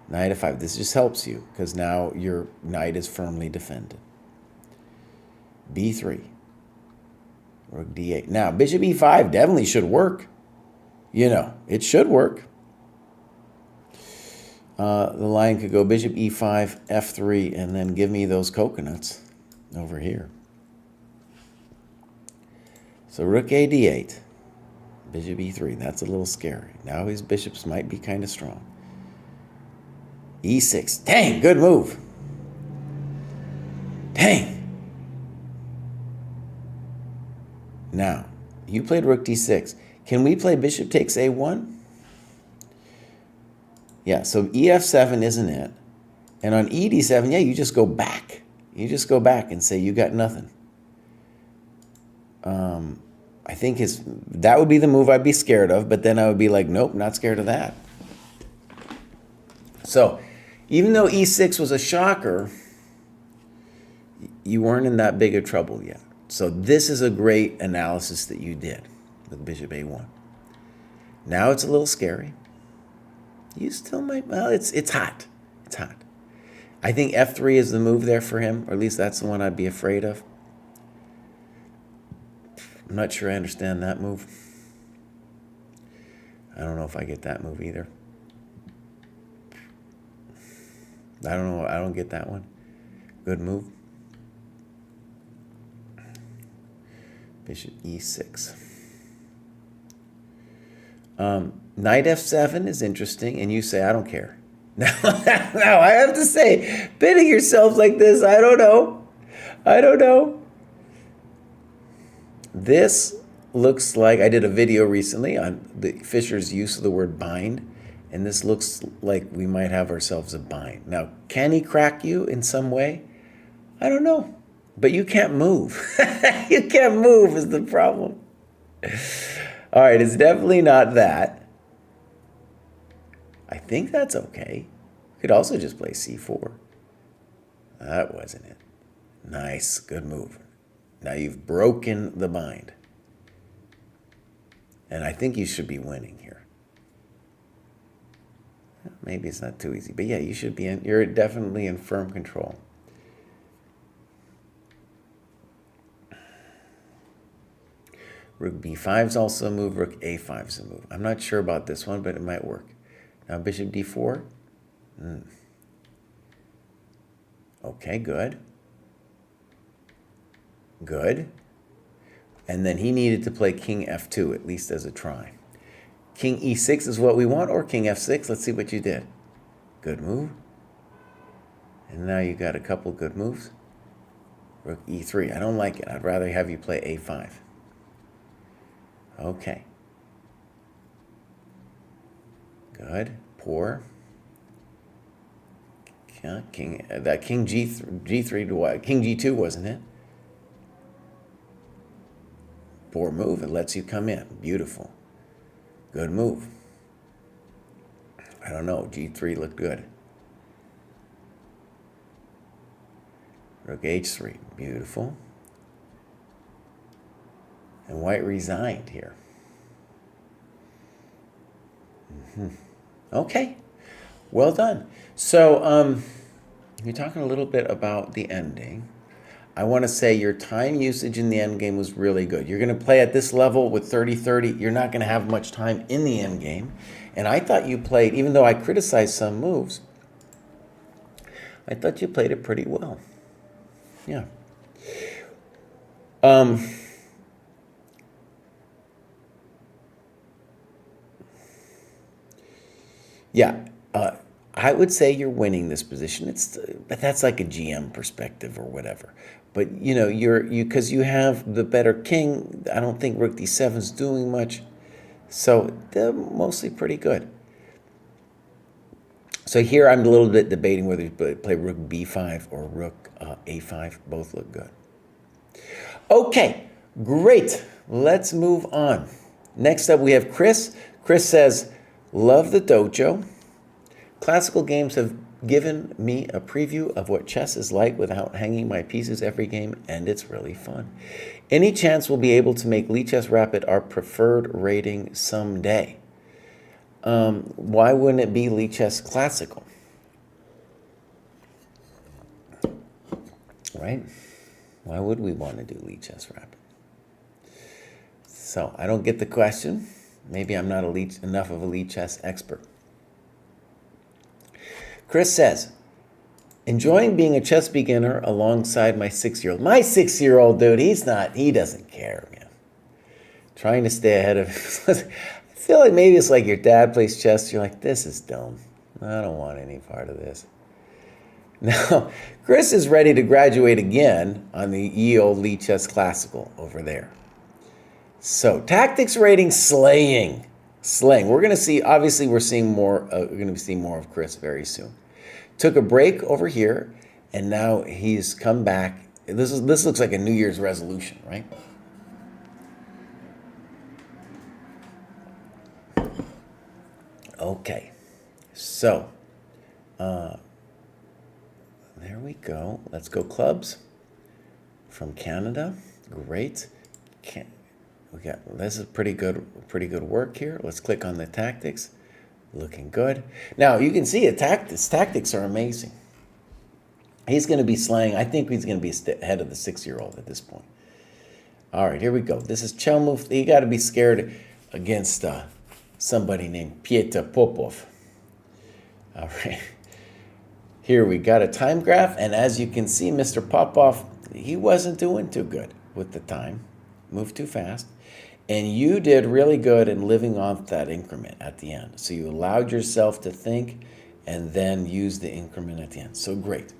Knight f5. This just helps you because now your knight is firmly defended. b3. Rook d8. Now, bishop e5 definitely should work. You know, it should work. The line could go bishop e5, f3, and then give me those coconuts over here. So rook a d8, bishop e3. That's a little scary. Now his bishops might be kind of strong. e6. Dang, good move. Dang. Now, you played rook d6. Can we play bishop takes a1? Yeah, so ef7 isn't it. And on ed7, yeah, you just go back. You just go back and say you got nothing. I think that would be the move I'd be scared of, but then I would be like, nope, not scared of that. So, even though e6 was a shocker, you weren't in that big of trouble yet. So this is a great analysis that you did with bishop a1. Now it's a little scary. You still might, well, it's hot. It's hot. I think f3 is the move there for him, or at least that's the one I'd be afraid of. I'm not sure I understand that move. I don't know if I get that move either. I don't know. I don't get that one. Good move. Bishop e6. Knight f7 is interesting, and you say, I don't care. Now, I have to say, bidding yourself like this, I don't know. I don't know. This looks like, I did a video recently on Fisher's use of the word bind, and this looks like we might have ourselves a bind. Now, can he crack you in some way? I don't know. But you can't move. You can't move is the problem. All right, it's definitely not that. I think that's okay. You could also just play c4. That wasn't it. Nice, good move. Now you've broken the bind. And I think you should be winning here. Maybe it's not too easy, but yeah, you should be in, you're definitely in firm control. Rook b5 is also a move, rook a5 is a move. I'm not sure about this one, but it might work. Now bishop d4. Okay, good. Good. And then he needed to play king f2, at least as a try. King e6 is what we want, or king f6. Let's see what you did. Good move. And now you got a couple good moves. Rook e3. I don't like it. I'd rather have you play a5. Okay. Good. Poor. Yeah, king g3 to what? King g2, wasn't it? Poor move. It lets you come in. Beautiful. Good move. I don't know. g3 looked good. Rook h3. Beautiful. And white resigned here. Okay. Well done. So you're talking a little bit about the ending. I want to say your time usage in the endgame was really good. You're going to play at this level with 30-30. You're not going to have much time in the endgame. And I thought you played, even though I criticized some moves, I thought you played it pretty well. Yeah. Yeah. I would say you're winning this position. But that's like a GM perspective or whatever. But you know, because you have the better king. I don't think rook d7 is doing much, so they're mostly pretty good. So here I'm a little bit debating whether you play rook b5 or rook a5. Both look good. Okay, great. Let's move on. Next up we have Chris. Chris says, "Love the dojo. Classical games have given me a preview of what chess is like without hanging my pieces every game, and it's really fun. Any chance we'll be able to make Lichess Rapid our preferred rating someday?" Why wouldn't it be Lichess Classical? Right? Why would we want to do Lichess Rapid? So I don't get the question. Maybe I'm not enough of a Lichess expert. Chris says, "Enjoying being a chess beginner alongside my 6-year-old." My 6-year-old, dude, he doesn't care, man. Trying to stay ahead of I feel like maybe it's like your dad plays chess. You're like, this is dumb. I don't want any part of this. Now, Chris is ready to graduate again on the ye old Lichess Classical over there. So, tactics rating slaying. We're going to see, obviously we're going to see more of Chris very soon. Took a break over here, and now he's come back. This looks like a New Year's resolution, right? Okay, so there we go. Let's go clubs from Canada. Great. This is pretty good work here. Let's click on the tactics. Looking good. Now you can see his tactics are amazing. He's going to be slaying. I think he's going to be ahead of the 6-year-old at this point. All right, here we go. This is Chelmouth. You got to be scared against somebody named Piotr Popov. All right. Here we got a time graph, and as you can see, Mr. Popov, he wasn't doing too good with the time. Moved too fast. And you did really good in living off that increment at the end. So you allowed yourself to think and then use the increment at the end. So great.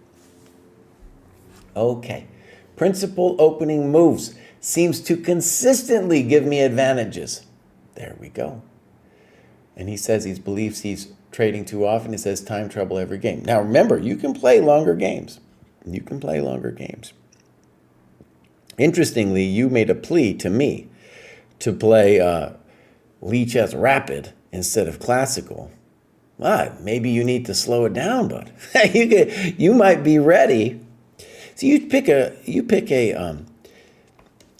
Okay. Principal opening moves seems to consistently give me advantages. There we go. And he says he believes he's trading too often. He says time trouble every game. Now remember, you can play longer games. Interestingly, you made a plea to me to play Lichess Rapid instead of classical, maybe you need to slow it down, bud. You might be ready. So you pick a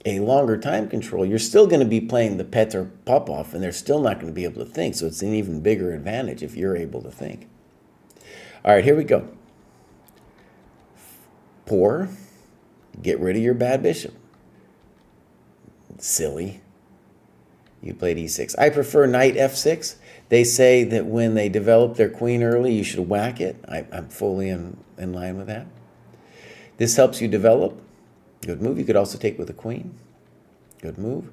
longer time control. You're still going to be playing the Petr Popov, and they're still not going to be able to think. So it's an even bigger advantage if you're able to think. All right, here we go. Poor. Get rid of your bad bishop. Silly. You played e6. I prefer knight f6. They say that when they develop their queen early, you should whack it. I'm fully in line with that. This helps you develop. Good move. You could also take with a queen. Good move.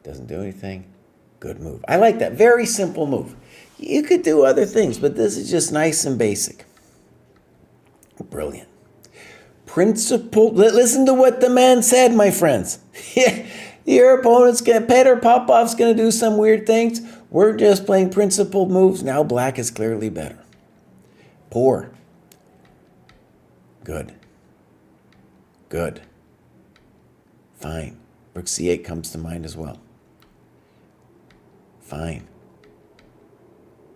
Doesn't do anything. Good move. I like that. Very simple move. You could do other things, but this is just nice and basic. Brilliant. Principle. Listen to what the man said, my friends. Your opponent's Petr Popov's going to do some weird things. We're just playing principled moves. Now black is clearly better. Poor. Good. Good. Fine. Rook c8 comes to mind as well. Fine.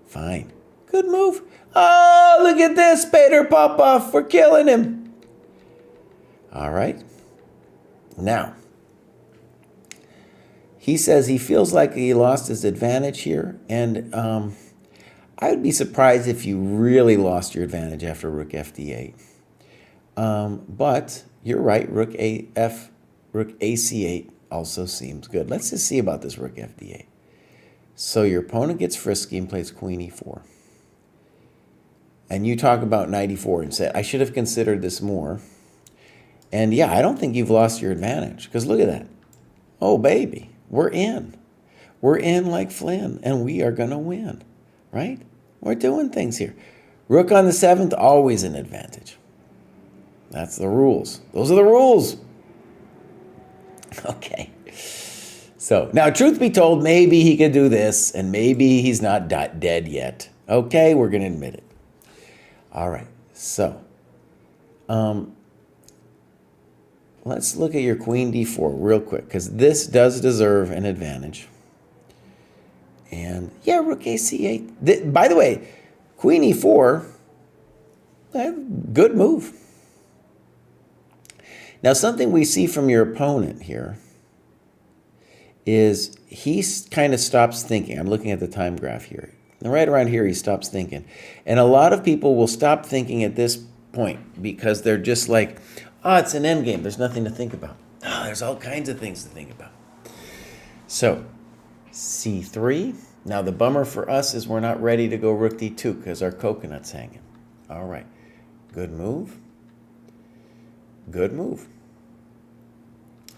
Fine. Good move. Oh, look at this, Petr Popov. We're killing him. All right. Now, he says he feels like he lost his advantage here, and I would be surprised if you really lost your advantage after rook fd8. But you're right, rook ac8 also seems good. Let's just see about this rook fd8. So your opponent gets frisky and plays queen e4. And you talk about knight e4 and say, I should have considered this more. And yeah, I don't think you've lost your advantage, because look at that. Oh, baby, we're in. We're in like Flynn, and we are going to win, right? We're doing things here. Rook on the 7th, always an advantage. That's the rules. Those are the rules. Okay. So now, truth be told, maybe he could do this, and maybe he's not dead yet. Okay, we're going to admit it. All right, so let's look at your queen d4 real quick, because this does deserve an advantage. And yeah, rook ac8. By the way, queen e4, good move. Now, something we see from your opponent here is he kind of stops thinking. I'm looking at the time graph here. And right around here, he stops thinking. And a lot of people will stop thinking at this point because they're just like, oh, it's an endgame. There's nothing to think about. Oh, there's all kinds of things to think about. So, c3. Now, the bummer for us is we're not ready to go rook d2 because our coconut's hanging. All right. Good move. Good move.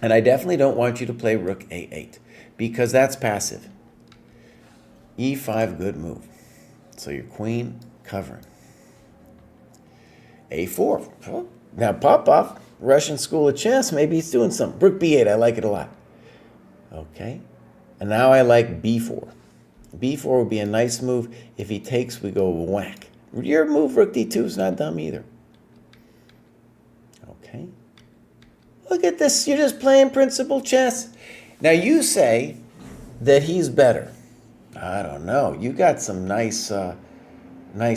And I definitely don't want you to play rook a8 because that's passive. e5, good move. So your queen covering. a4. Oh, now Popov, Russian School of Chess, maybe he's doing something. Rook b8, I like it a lot. Okay. And now I like b4. b4 would be a nice move. If he takes, we go whack. Your move, rook d2, is not dumb either. Okay. Look at this. You're just playing principled chess. Now you say that he's better. I don't know. You got some nice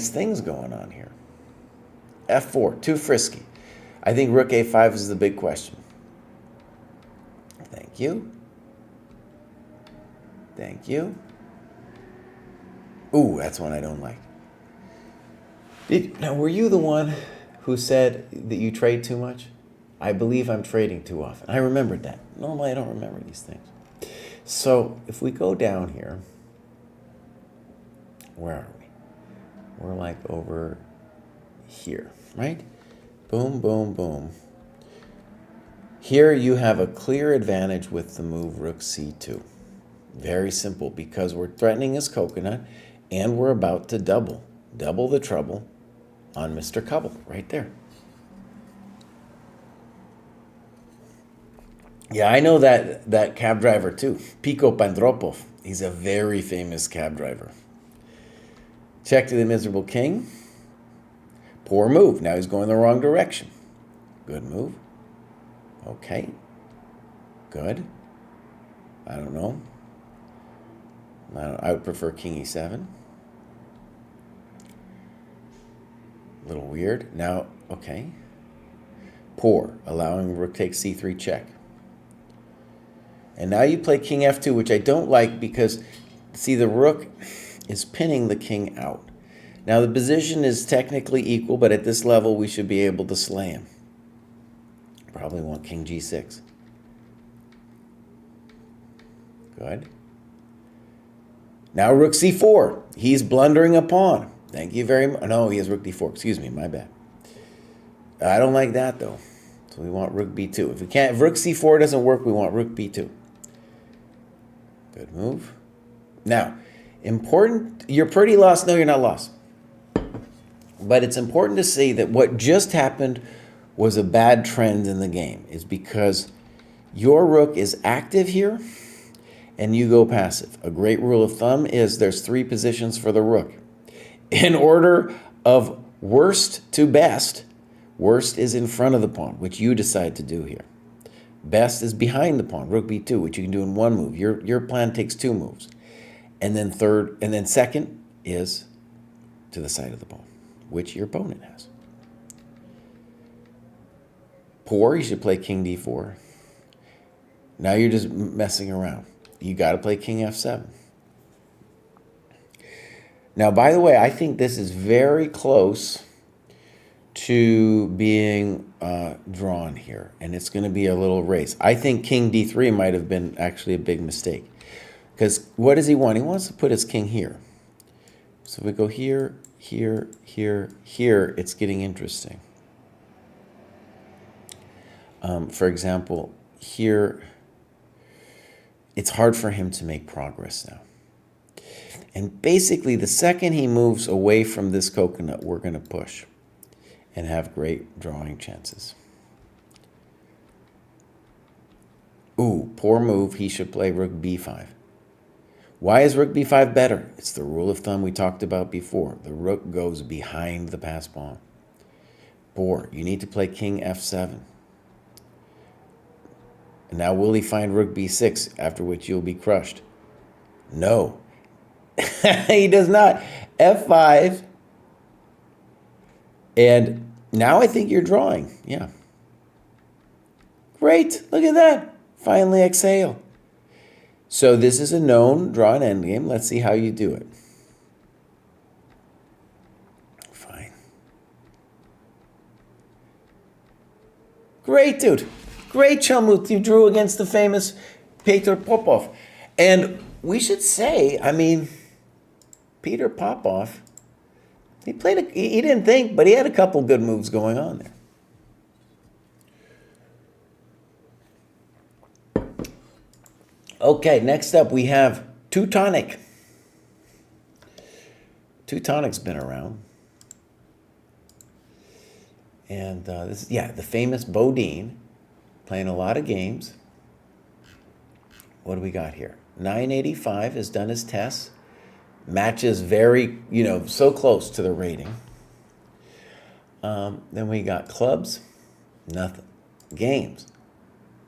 things going on here. f4, too frisky. I think rook a5 is the big question. Thank you. Thank you. Ooh, that's one I don't like. Now, were you the one who said that you trade too much? I believe I'm trading too often. I remembered that. Normally, I don't remember these things. So, if we go down here, where are we? We're like over here, right? Boom, boom, boom. Here you have a clear advantage with the move rook c2. Very simple, because we're threatening his coconut, and we're about to double the trouble on Mr. Cubble, right there. Yeah, I know that cab driver too, Pico Pandropov. He's a very famous cab driver. Check to the miserable king. Poor move. Now he's going the wrong direction. Good move. Okay. Good. I don't know. I would prefer king e7. A little weird. Now, okay. Poor, allowing rook takes c3 check. And now you play king f2, which I don't like because, see, the rook is pinning the king out. Now the position is technically equal, but at this level we should be able to slay him. Probably want king g6. Good. Now rook c4. He's blundering a pawn. Thank you very much. No, he has rook d4. Excuse me, my bad. I don't like that though. So we want rook b2. If rook c4 doesn't work, we want rook b2. Good move. Now, important, you're pretty lost. No, you're not lost. But it's important to see that what just happened was a bad trend in the game, is because your rook is active here and you go passive. A great rule of thumb is there's 3 positions for the rook. In order of worst to best, worst is in front of the pawn, which you decide to do here. Best is behind the pawn, rook b2, which you can do in 1 move. Your plan takes 2 moves. And then second is to the side of the pawn, which your opponent has. Poor, you should play king d4. Now you're just messing around. You got to play king f7. Now, by the way, I think this is very close to being drawn here, and it's going to be a little race. I think king d3 might have been actually a big mistake, because what does he want? He wants to put his king here. So if we go here, here, here, here, it's getting interesting. For example, here, it's hard for him to make progress now. And basically, the second he moves away from this coconut, we're going to push and have great drawing chances. Ooh, poor move. He should play rook b5. Why is rook b5 better? It's the rule of thumb we talked about before. The rook goes behind the passed pawn. Poor. You need to play king f7. And now will he find rook b6, after which you'll be crushed? No. He does not. f5. And now I think you're drawing. Yeah. Great. Look at that. Finally exhale. So this is a known drawn endgame. Let's see how you do it. Fine. Great, dude. Great, Chelmuth. You drew against the famous Peter Popov. And we should say, I mean, Peter Popov, he didn't think, but he had a couple good moves going on there. Okay, next up we have Teutonic. Teutonic's been around. And this is, the famous Bodine, playing a lot of games. What do we got here? 985 has done his tests. Matches very, so close to the rating. Then we got clubs, nothing. Games,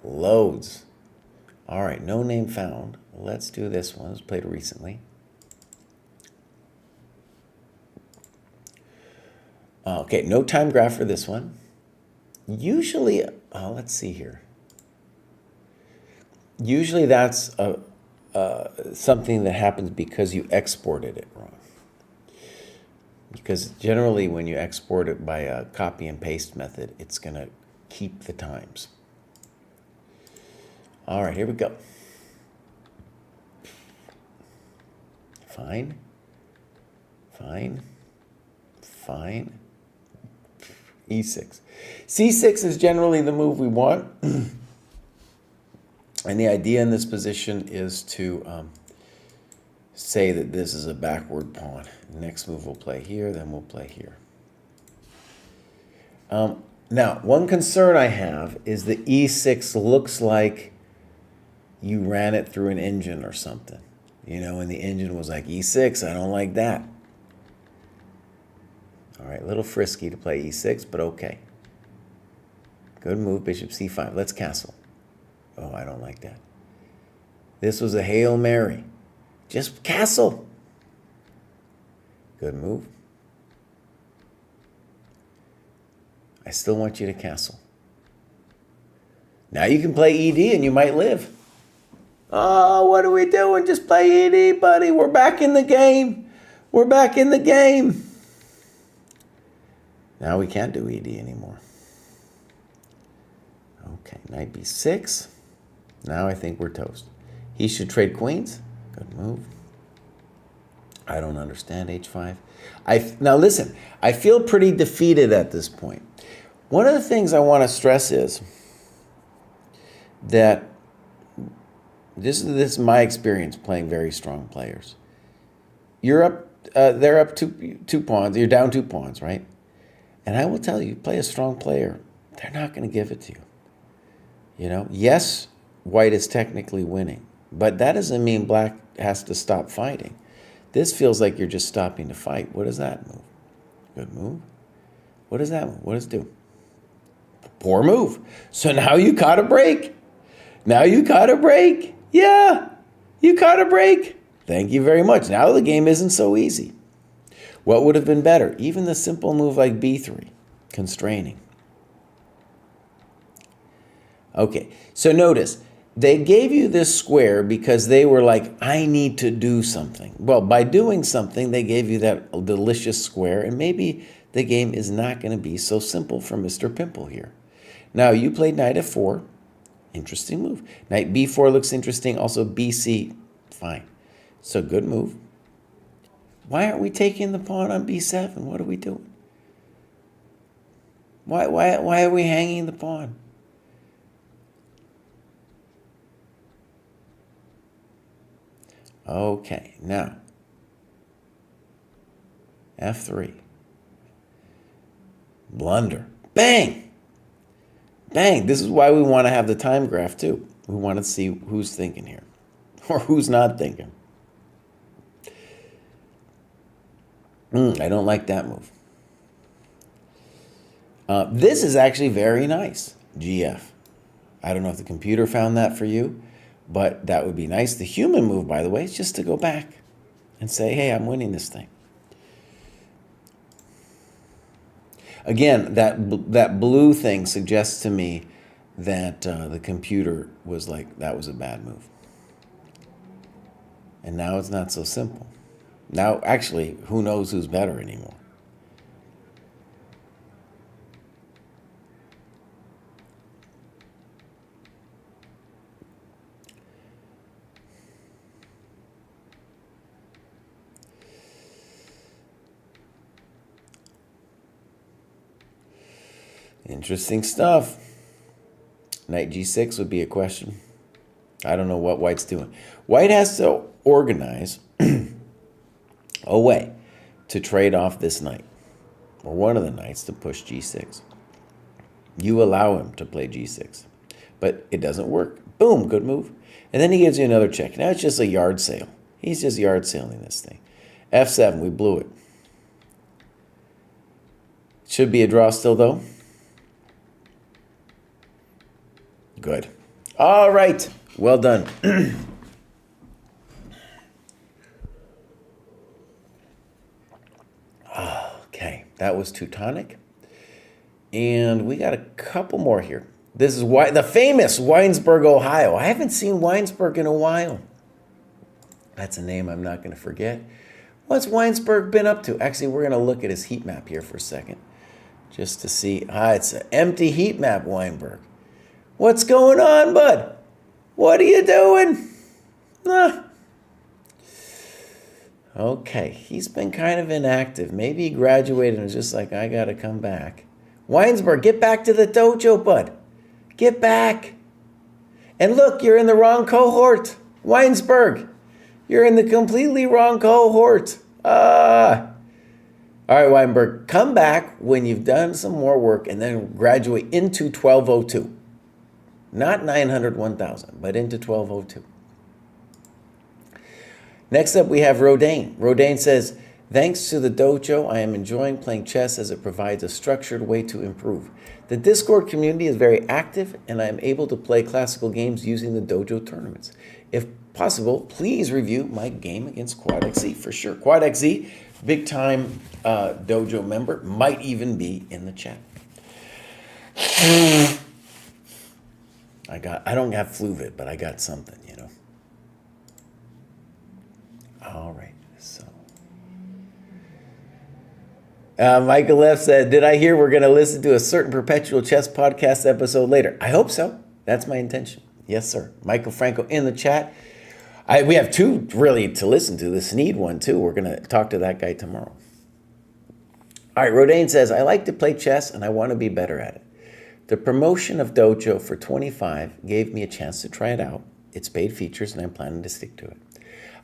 loads. All right, no name found. Let's do this one. It was played recently. Okay, no time graph for this one. Usually, let's see here. Usually that's something that happens because you exported it wrong. Because generally when you export it by a copy and paste method, it's going to keep the times. All right, here we go. Fine. Fine. Fine. E6. C6 is generally the move we want. And the idea in this position is to say that this is a backward pawn. Next move we'll play here, then we'll play here. Now, one concern I have is the E6 looks like you ran it through an engine or something. And the engine was like, E6, I don't like that. All right, a little frisky to play E6, but okay. Good move, bishop C5. Let's castle. Oh, I don't like that. This was a Hail Mary. Just castle. Good move. I still want you to castle. Now you can play ED and you might live. Oh, what are we doing? Just play ED, buddy. We're back in the game. We're back in the game. Now we can't do ED anymore. Okay, knight b6. Now I think we're toast. He should trade queens. Good move. I don't understand h5. Now listen, I feel pretty defeated at this point. One of the things I want to stress is that this is my experience playing very strong players. You're up, they're up two pawns. You're down 2 pawns, right? And I will tell you, play a strong player, they're not going to give it to you. You know, yes, white is technically winning, but that doesn't mean black has to stop fighting. This feels like you're just stopping to fight. What does that move? Good move. What does that move? What does it do? Poor move. So now you caught a break. Now you caught a break. Yeah, you caught a break. Thank you very much. Now the game isn't so easy. What would have been better? Even the simple move like b3, constraining. Okay, so notice, they gave you this square because they were like, I need to do something. Well, by doing something, they gave you that delicious square, and maybe the game is not going to be so simple for Mr. Pimple here. Now, you played knight f4. Interesting move. Knight b4 looks interesting. Also, bc, fine. So, good move. Why aren't we taking the pawn on b7? What are we doing? Why are we hanging the pawn? Okay, now, f3. Blunder. Bang! Bang! This is why we want to have the time graph, too. We want to see who's thinking here, or who's not thinking. I don't like that move. This is actually very nice, GF. I don't know if the computer found that for you, but that would be nice. The human move, by the way, is just to go back and say, hey, I'm winning this thing. Again, that blue thing suggests to me that the computer was like, that was a bad move. And now it's not so simple. Now, actually, who knows who's better anymore? Interesting stuff. Knight g6 would be a question. I don't know what white's doing. White has to organize a way to trade off this knight, or one of the knights, to push g6. You allow him to play g6, but it doesn't work. Boom, good move. And then he gives you another check. Now it's just a yard sale. He's just yard sailing this thing. f7, we blew it. Should be a draw still, though. Good. All right. Well done. Okay. That was Teutonic. And we got a couple more here. This is the famous Winesburg, Ohio. I haven't seen Winesburg in a while. That's a name I'm not going to forget. What's Winesburg been up to? Actually, we're going to look at his heat map here for a second, just to see. It's an empty heat map, Weinberg. What's going on, bud? What are you doing? Okay, he's been kind of inactive. Maybe he graduated and was just like, I got to come back. Weinsberg, get back to the dojo, bud. Get back. And look, you're in the wrong cohort. Weinsberg, you're in the completely wrong cohort. All right, Weinberg, come back when you've done some more work and then graduate into 1202. Not 900, 1000, but into 1202. Next up, we have Rodane. Rodane says, thanks to the dojo, I am enjoying playing chess as it provides a structured way to improve. The Discord community is very active, and I am able to play classical games using the dojo tournaments. If possible, please review my game against Quad XZ for sure. Quad XZ, big time dojo member, might even be in the chat. I don't have Fluvid, but I got something, you know. All right, so. Michael F. said, did I hear we're going to listen to a certain Perpetual Chess podcast episode later? I hope so. That's my intention. Yes, sir. Michael Franco in the chat. We have two really to listen to. The Sneed one, too. We're going to talk to that guy tomorrow. All right, Rodane says, I like to play chess and I want to be better at it. The promotion of Dojo for 25 gave me a chance to try it out. It's paid features and I'm planning to stick to it.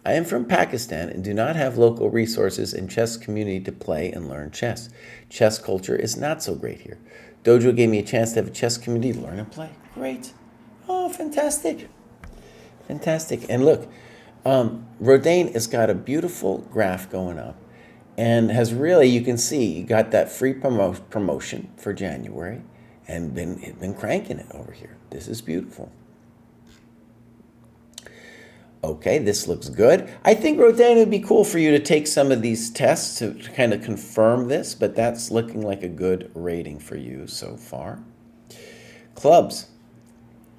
I am from Pakistan and do not have local resources and chess community to play and learn chess. Chess culture is not so great here. Dojo gave me a chance to have a chess community to learn and play. Great. Oh, fantastic. Fantastic. And look, Rodane has got a beautiful graph going up and has really, you can see, you got that free promotion for January and been cranking it over here. This is beautiful. Okay, this looks good. I think, Rodane, it would be cool for you to take some of these tests to kind of confirm this, but that's looking like a good rating for you so far. Clubs,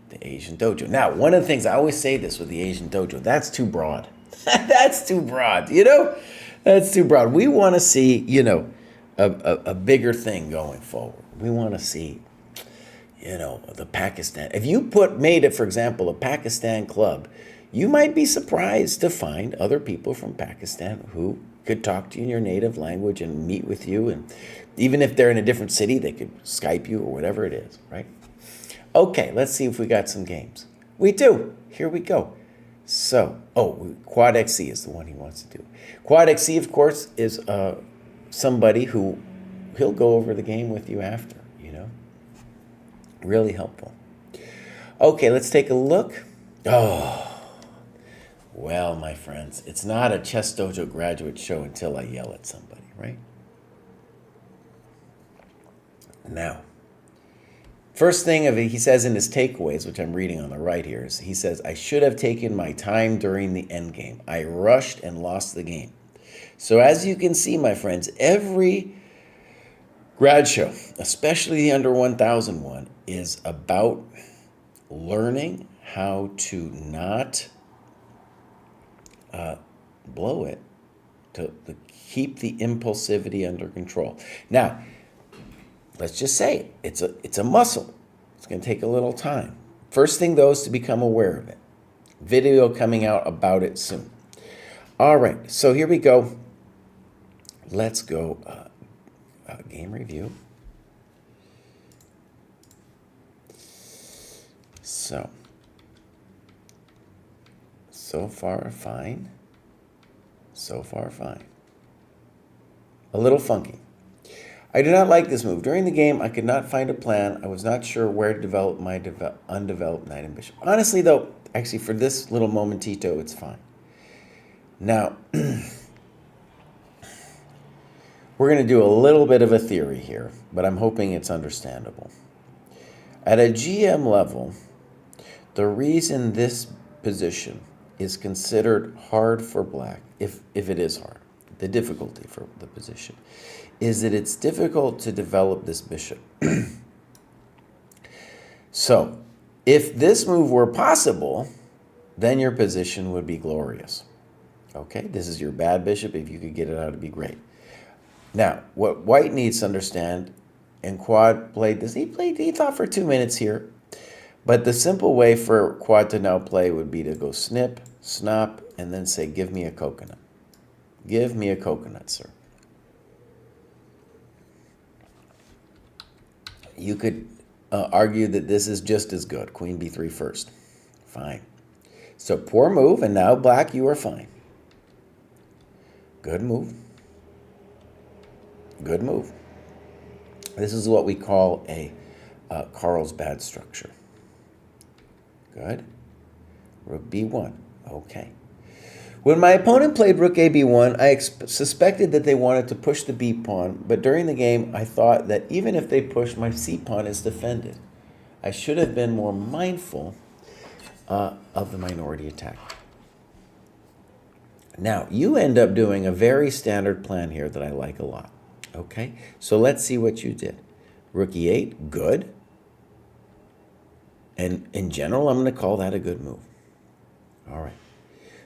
the Asian Dojo. Now, one of the things, I always say this with the Asian Dojo, that's too broad. That's too broad, you know? That's too broad. We want to see, you know, a bigger thing going forward. We want to see, you know, the Pakistan. If you made it, for example, a Pakistan club, you might be surprised to find other people from Pakistan who could talk to you in your native language and meet with you. And even if they're in a different city, they could Skype you or whatever it is, right? Okay, let's see if we got some games. We do. Here we go. So, Quad XC is the one he wants to do. Quad XC, of course, is somebody who he'll go over the game with you after, you know. Really helpful. Okay, let's take a look. Oh. Well, my friends, it's not a ChessDojo graduate show until I yell at somebody, right? Now, first thing he says in his takeaways, which I'm reading on the right here, is he says, I should have taken my time during the end game. I rushed and lost the game. So as you can see, my friends, every grad show, especially the under 1000 one, is about learning how to not blow it, to keep the impulsivity under control. Now, let's just say it's a muscle. It's going to take a little time. First thing, though, is to become aware of it. Video coming out about it soon. All right, so here we go. Let's go game review. So far, fine. So far, fine. A little funky. I do not like this move. During the game, I could not find a plan. I was not sure where to develop my undeveloped knight and bishop. Honestly, though, actually, for this little momentito, it's fine. Now, we're going to do a little bit of a theory here, but I'm hoping it's understandable. At a GM level, the reason this position is considered hard for black, if it is hard, the difficulty for the position, is that it's difficult to develop this bishop. So, if this move were possible, then your position would be glorious. Okay, this is your bad bishop. If you could get it out, it'd be great. Now, what White needs to understand, and Quad played this, he thought for 2 minutes here, but the simple way for Quad to now play would be to go snip, snap, and then say, give me a coconut. Give me a coconut, sir. You could argue that this is just as good. Queen b3 first. Fine. So poor move, and now black, you are fine. Good move. Good move. This is what we call a Carlsbad structure. Good. Rook b1. Okay. When my opponent played rook a b1, I suspected that they wanted to push the b pawn, but during the game, I thought that even if they push, my c pawn is defended. I should have been more mindful of the minority attack. Now, you end up doing a very standard plan here that I like a lot. Okay, so let's see what you did. Rook e8, good. And in general, I'm going to call that a good move. All right.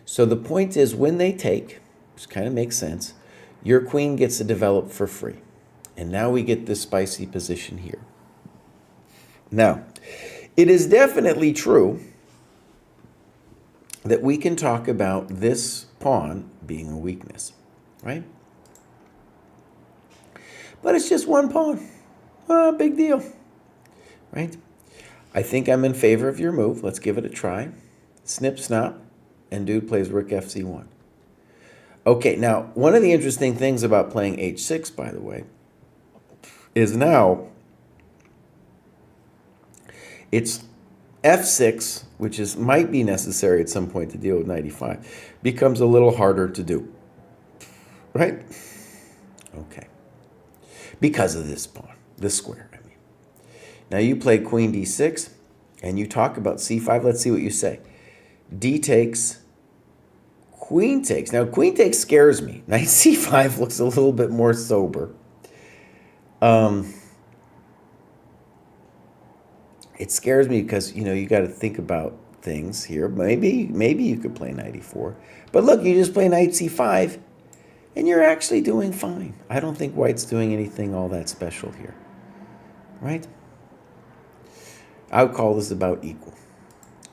So the point is, when they take, which kind of makes sense, your queen gets to develop for free. And now we get this spicy position here. Now, it is definitely true that we can talk about this pawn being a weakness, right? But it's just one pawn. Big deal, right? I think I'm in favor of your move. Let's give it a try. Snip, snap, and dude plays rook fc1. Okay, now, one of the interesting things about playing h6, by the way, is now it's f6, which might be necessary at some point to deal with knight e5, becomes a little harder to do, right? Okay. Because of this pawn, this square, I mean. Now you play queen d6, and you talk about c5. Let's see what you say. D takes, queen takes. Now, queen takes scares me. Knight c5 looks a little bit more sober. It scares me because, you got to think about things here. Maybe you could play knight e4. But look, you just play knight c5, and you're actually doing fine. I don't think white's doing anything all that special here, right? I would call this about equal.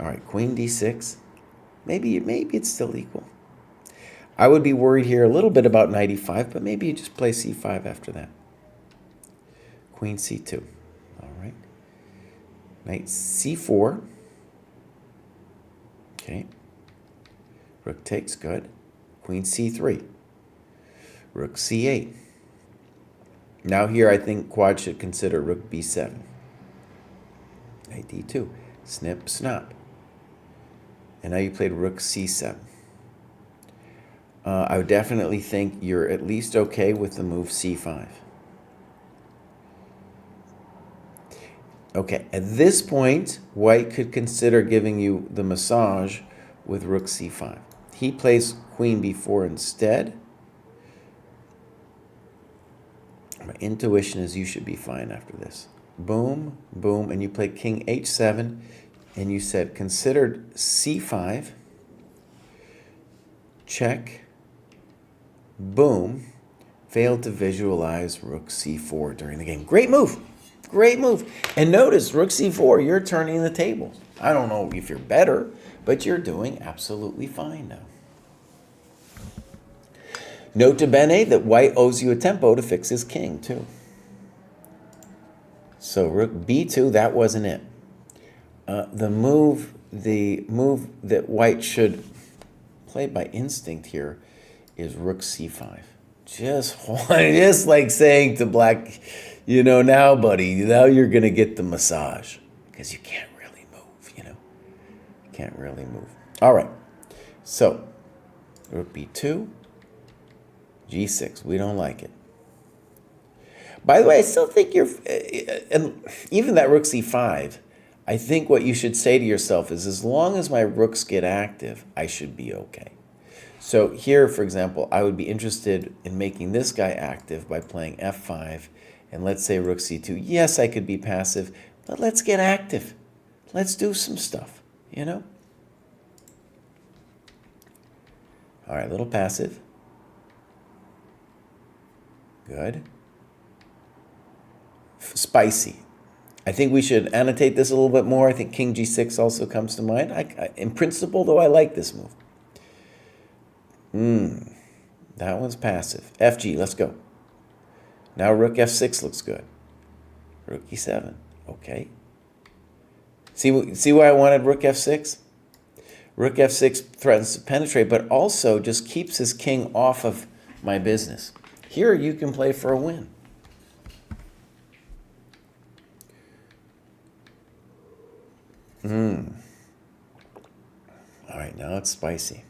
All right, queen d6. Maybe it's still equal. I would be worried here a little bit about knight e5, but maybe you just play c5 after that. Queen c2. All right. Knight c4. Okay. Rook takes, good. Queen c3. Rook c8. Now here I think quad should consider rook b7. Knight d2. Snip, snap. And now you played rook c7. I would definitely think you're at least okay with the move c5. Okay, at this point, white could consider giving you the massage with rook c5. He plays queen b4 instead. My intuition is you should be fine after this. Boom, boom, and you played king h7, and you said considered c5, check, boom, failed to visualize rook c4 during the game. Great move. Great move. And notice, rook c4, you're turning the tables. I don't know if you're better, but you're doing absolutely fine now. Nota bene that white owes you a tempo to fix his king, too. So rook b2, that wasn't it. The move that white should play by instinct here is rook c5. Just like saying to black, now, buddy, now you're going to get the massage. Because you can't really move, You can't really move. All right. So, rook b2, g6. We don't like it. By the way, I still think and even that rook c5, I think what you should say to yourself is, as long as my rooks get active, I should be okay. So here, for example, I would be interested in making this guy active by playing f5, and let's say rook c2. Yes, I could be passive, but let's get active. Let's do some stuff, All right, a little passive. Good. Spicy. I think we should annotate this a little bit more. I think king g6 also comes to mind. In principle, though, I like this move. That one's passive. FG, let's go. Now rook f6 looks good. Rook e7. Okay. See why I wanted rook f6? Rook f6 threatens to penetrate, but also just keeps his king off of my business. Here you can play for a win. All right, now it's spicy.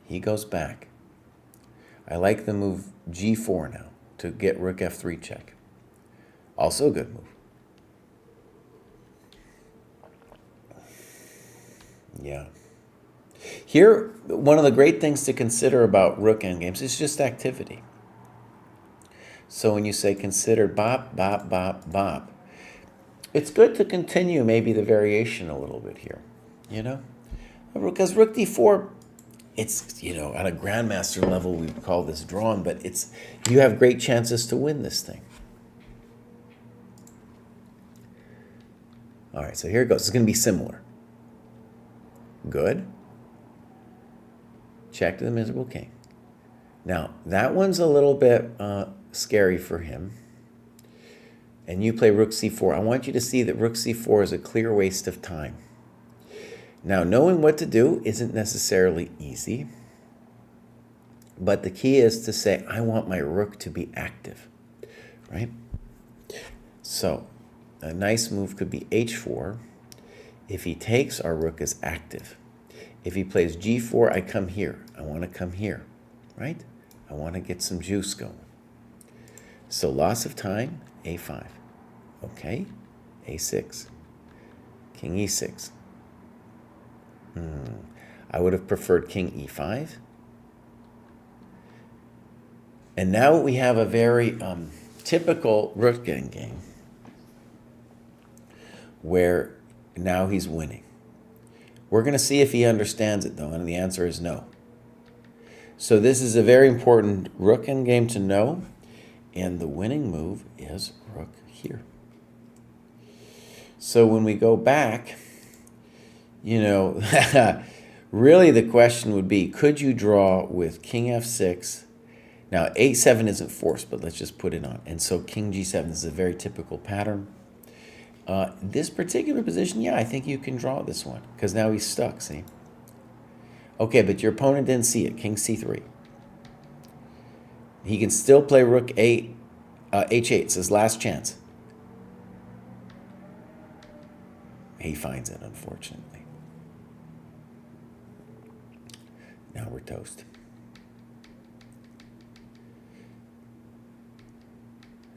He goes back. I like the move g4 now to get rook f3 check. Also a good move. Yeah. Here, one of the great things to consider about rook endgames is just activity. So when you say consider bop, bop, bop, bop, it's good to continue maybe the variation a little bit here, you know? Because rook d4, it's, you know, on a grandmaster level, we call this drawn, but it's, you have great chances to win this thing. All right, so here it goes. It's going to be similar. Good. Check to the miserable king. Now, that one's a little bit scary for him. And you play rook c4. I want you to see that rook c4 is a clear waste of time. Now, knowing what to do isn't necessarily easy. But the key is to say, I want my rook to be active, right? So, a nice move could be h4. If he takes, our rook is active. If he plays g4, I come here. I want to come here, right? I want to get some juice going. So loss of time, a5. Okay, a6. King e6. I would have preferred king e5. And now we have a very typical rook game where now he's winning. We're going to see if he understands it, though, and the answer is no. So this is a very important rook endgame to know, and the winning move is rook here. So when we go back, you know, really the question would be, could you draw with king f6? Now, a7 isn't forced, but let's just put it on. And so king g7 is a very typical pattern. This particular position, yeah, I think you can draw this one, because now he's stuck, see? Okay, but your opponent didn't see it, king c3. He can still play rook h8, it's his last chance. He finds it, unfortunately. Now we're toast.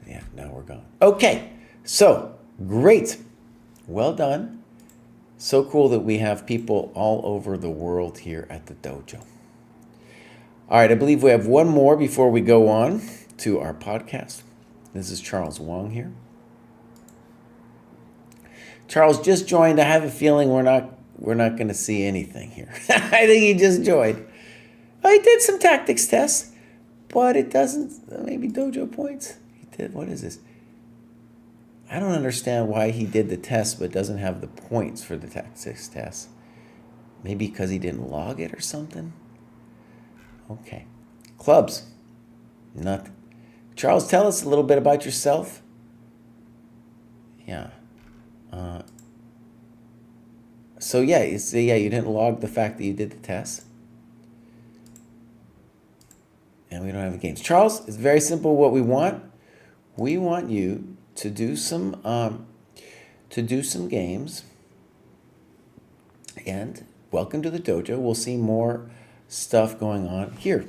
Yeah, now we're gone. Okay, so great. Well done. So cool that we have people all over the world here at the dojo. All right, I believe we have one more before we go on to our podcast. This is Charles Wong here. Charles just joined. I have a feeling we're not going to see anything here. I think he just joined. Oh, he did some tactics tests, but it doesn't, maybe dojo points. He did, what is this? I don't understand why he did the test but doesn't have the points for the tactics test. Maybe because he didn't log it or something? Okay. Clubs. Nothing. Charles, tell us a little bit about yourself. Yeah. So yeah, you didn't log the fact that you did the test. And we don't have the games. Charles, it's very simple what we want. We want you to do some games. And welcome to the dojo. We'll see more stuff going on here.